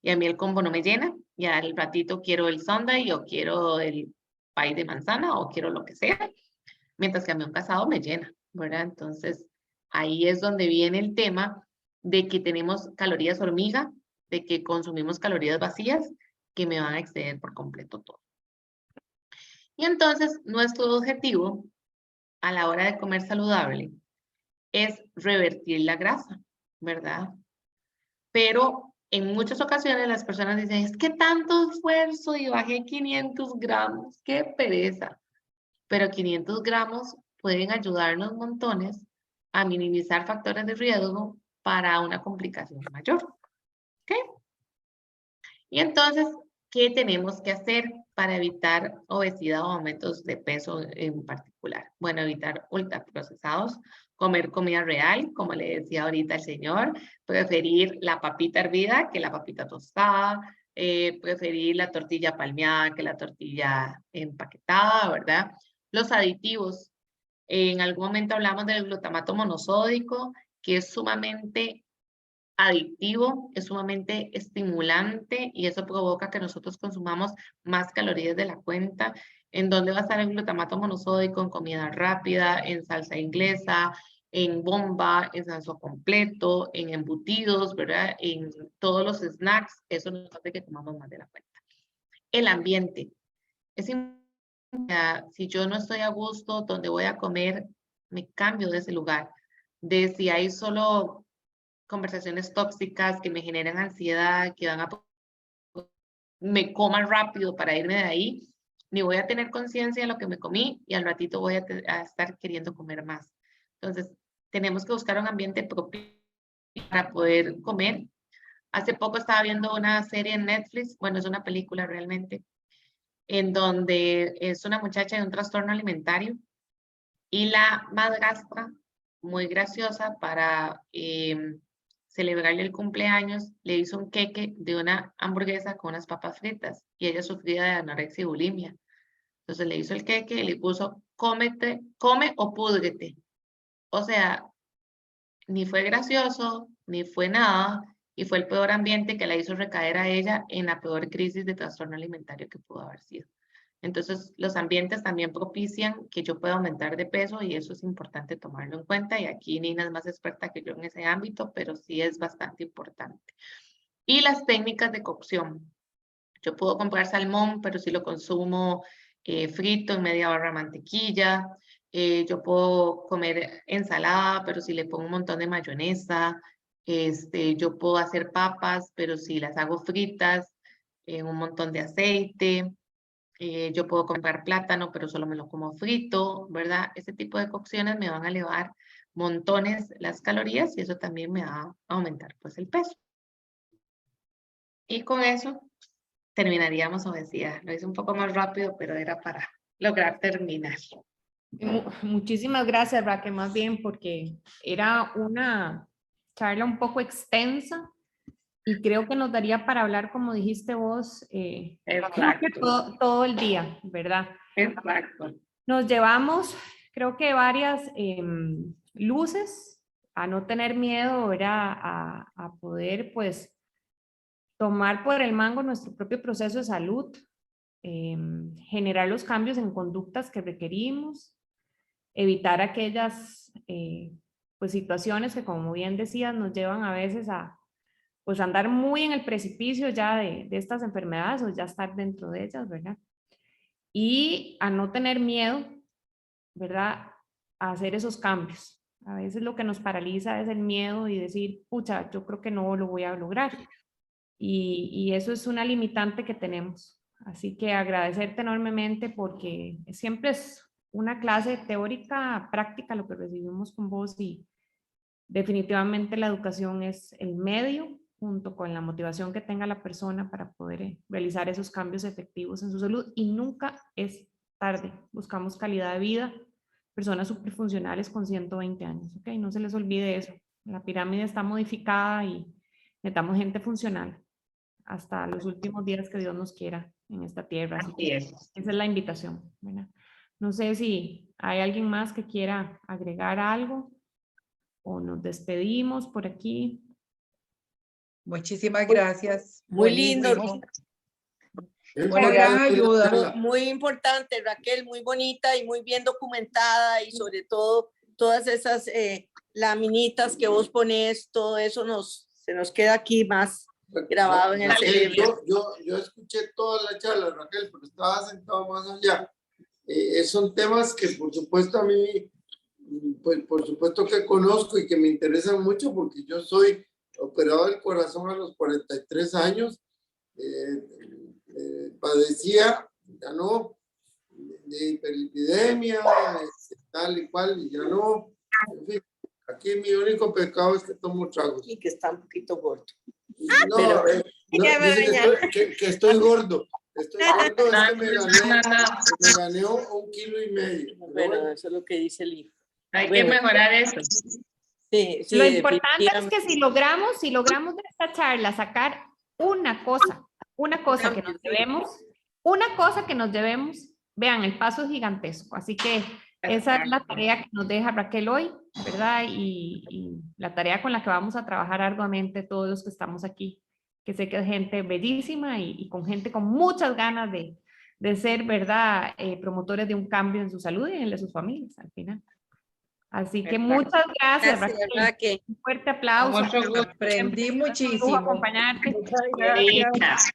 Y a mí el combo no me llena, y al ratito quiero el sundae o quiero el pie de manzana o quiero lo que sea, mientras que a mí un casado me llena, ¿verdad? Entonces, ahí es donde viene el tema de que tenemos calorías hormiga, de que consumimos calorías vacías que me van a exceder por completo todo. Y entonces, nuestro objetivo a la hora de comer saludable es revertir la grasa, ¿verdad? Pero en muchas ocasiones las personas dicen, es que tanto esfuerzo y bajé 500 gramos, qué pereza. Pero 500 gramos pueden ayudarnos montones a minimizar factores de riesgo para una complicación mayor. ¿Ok? Y entonces, ¿qué tenemos que hacer para evitar obesidad o aumentos de peso en particular? Bueno, evitar ultraprocesados, comer comida real, como le decía ahorita el señor, preferir la papita hervida que la papita tostada, preferir la tortilla palmeada que la tortilla empaquetada, ¿verdad? Los aditivos. En algún momento hablamos del glutamato monosódico, que es sumamente adictivo, es sumamente estimulante y eso provoca que nosotros consumamos más calorías de la cuenta. ¿En dónde va a estar el glutamato monosódico? En comida rápida, en salsa inglesa, en bomba, en salsa completo, en embutidos, ¿verdad? En todos los snacks, eso nos hace que comamos más de la cuenta. El ambiente. Es importante, si yo no estoy a gusto donde voy a comer, me cambio de ese lugar. De si hay solo conversaciones tóxicas que me generan ansiedad, que van a me coman rápido para irme de ahí, ni voy a tener conciencia de lo que me comí y al ratito voy a estar queriendo comer más. Entonces, tenemos que buscar un ambiente propicio para poder comer. Hace poco estaba viendo una serie en Netflix, bueno, es una película realmente, en donde es una muchacha de un trastorno alimentario y la madrastra, muy graciosa, para celebrarle el cumpleaños, le hizo un queque de una hamburguesa con unas papas fritas y ella sufría de anorexia y bulimia. Entonces le hizo el queque y le puso, cómete, come o púdrete. O sea, ni fue gracioso, ni fue nada, y fue el peor ambiente que la hizo recaer a ella en la peor crisis de trastorno alimentario que pudo haber sido. Entonces, los ambientes también propician que yo pueda aumentar de peso y eso es importante tomarlo en cuenta. Y aquí Nina es más experta que yo en ese ámbito, pero sí es bastante importante. Y las técnicas de cocción. Yo puedo comprar salmón, pero si lo consumo frito en media barra de mantequilla. Yo puedo comer ensalada, pero si le pongo un montón de mayonesa. Yo puedo hacer papas, pero si las hago fritas en un montón de aceite. Yo puedo comprar plátano, pero solo me lo como frito, ¿verdad? Ese tipo de cocciones me van a elevar montones las calorías y eso también me va a aumentar pues el peso. Y con eso terminaríamos obesidad. Lo hice un poco más rápido, pero era para lograr terminar. Muchísimas gracias, Raquel, más bien porque era una charla un poco extensa y creo que nos daría para hablar, como dijiste vos, Exacto. todo el día, ¿verdad? Exacto. Nos llevamos, creo que varias luces a no tener miedo, ¿verdad? A poder, pues, tomar por el mango nuestro propio proceso de salud, generar los cambios en conductas que requerimos, evitar aquellas pues, situaciones que, como bien decías, nos llevan a veces a pues, andar muy en el precipicio ya de estas enfermedades o ya estar dentro de ellas, ¿verdad? Y a no tener miedo, ¿verdad? A hacer esos cambios. A veces lo que nos paraliza es el miedo y decir, pucha, yo creo que no lo voy a lograr. Y eso es una limitante que tenemos. Así que agradecerte enormemente porque siempre es una clase teórica, práctica, lo que recibimos con vos y definitivamente la educación es el medio junto con la motivación que tenga la persona para poder realizar esos cambios efectivos en su salud y nunca es tarde. Buscamos calidad de vida, personas superfuncionales con 120 años, ¿ok? No se les olvide eso. La pirámide está modificada y necesitamos gente funcional hasta los últimos días que Dios nos quiera en esta tierra. Así que esa es la invitación, ¿verdad? No sé si hay alguien más que quiera agregar algo o nos despedimos por aquí. Muchísimas gracias. Muy lindo. Buenísimo. Una gran ayuda. Muy importante, Raquel, muy bonita y muy bien documentada y sobre todo todas esas laminitas que vos pones, todo eso se nos queda aquí más grabado en el cerebro. Yo escuché toda la charla, Raquel, pero estaba sentado más allá. Son temas que por supuesto a mí, pues por supuesto que conozco y que me interesan mucho porque yo soy operado del corazón a los 43 años. Padecía, ya no, de hiperlipidemia, tal y cual, y ya no. En fin, aquí mi único pecado es que tomo tragos. Y que está un poquito gordo. No, no, dice que estoy gordo. Estoy gordo, es que me gané 1,5 kilos. Bueno, eso es lo que dice el hijo. Hay que mejorar eso. Sí, Lo importante es que si logramos de esta charla sacar una cosa que nos debemos, vean, el paso es gigantesco. Así que esa es la tarea que nos deja Raquel hoy, ¿verdad? Y la tarea con la que vamos a trabajar arduamente todos los que estamos aquí, que sé que es gente bellísima y con gente con muchas ganas de ser, ¿verdad? Promotores de un cambio en su salud y en la de sus familias al final. Así que muchas gracias, Raquel. Un fuerte aplauso. Aprendí muchísimo. Acompañarte.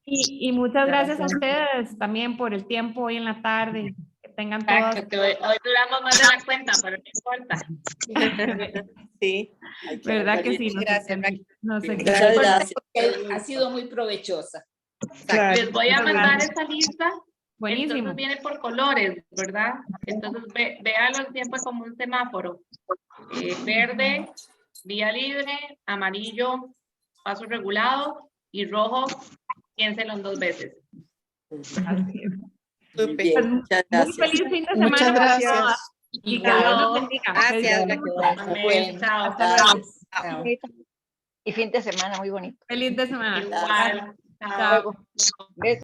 Y muchas gracias a ustedes también por el tiempo hoy en la tarde. Que tengan todos. Hoy duramos más de la cuenta, pero no importa. Sí. ¿Verdad que sí? Gracias, Raquel. Muchas gracias. Ha sido muy provechosa. Les voy a mandar esa lista. Buenísimo. Entonces viene por colores, ¿verdad? Entonces véalo siempre como un semáforo. Verde, vía libre, amarillo, paso regulado y rojo, piénselo 2 veces. Muchas gracias. Muy feliz fin de semana. Muchas gracias. Y que Dios los bendiga. Gracias. Chao. Y fin de semana muy bonito. Feliz de semana. Igual. Chao. Besos.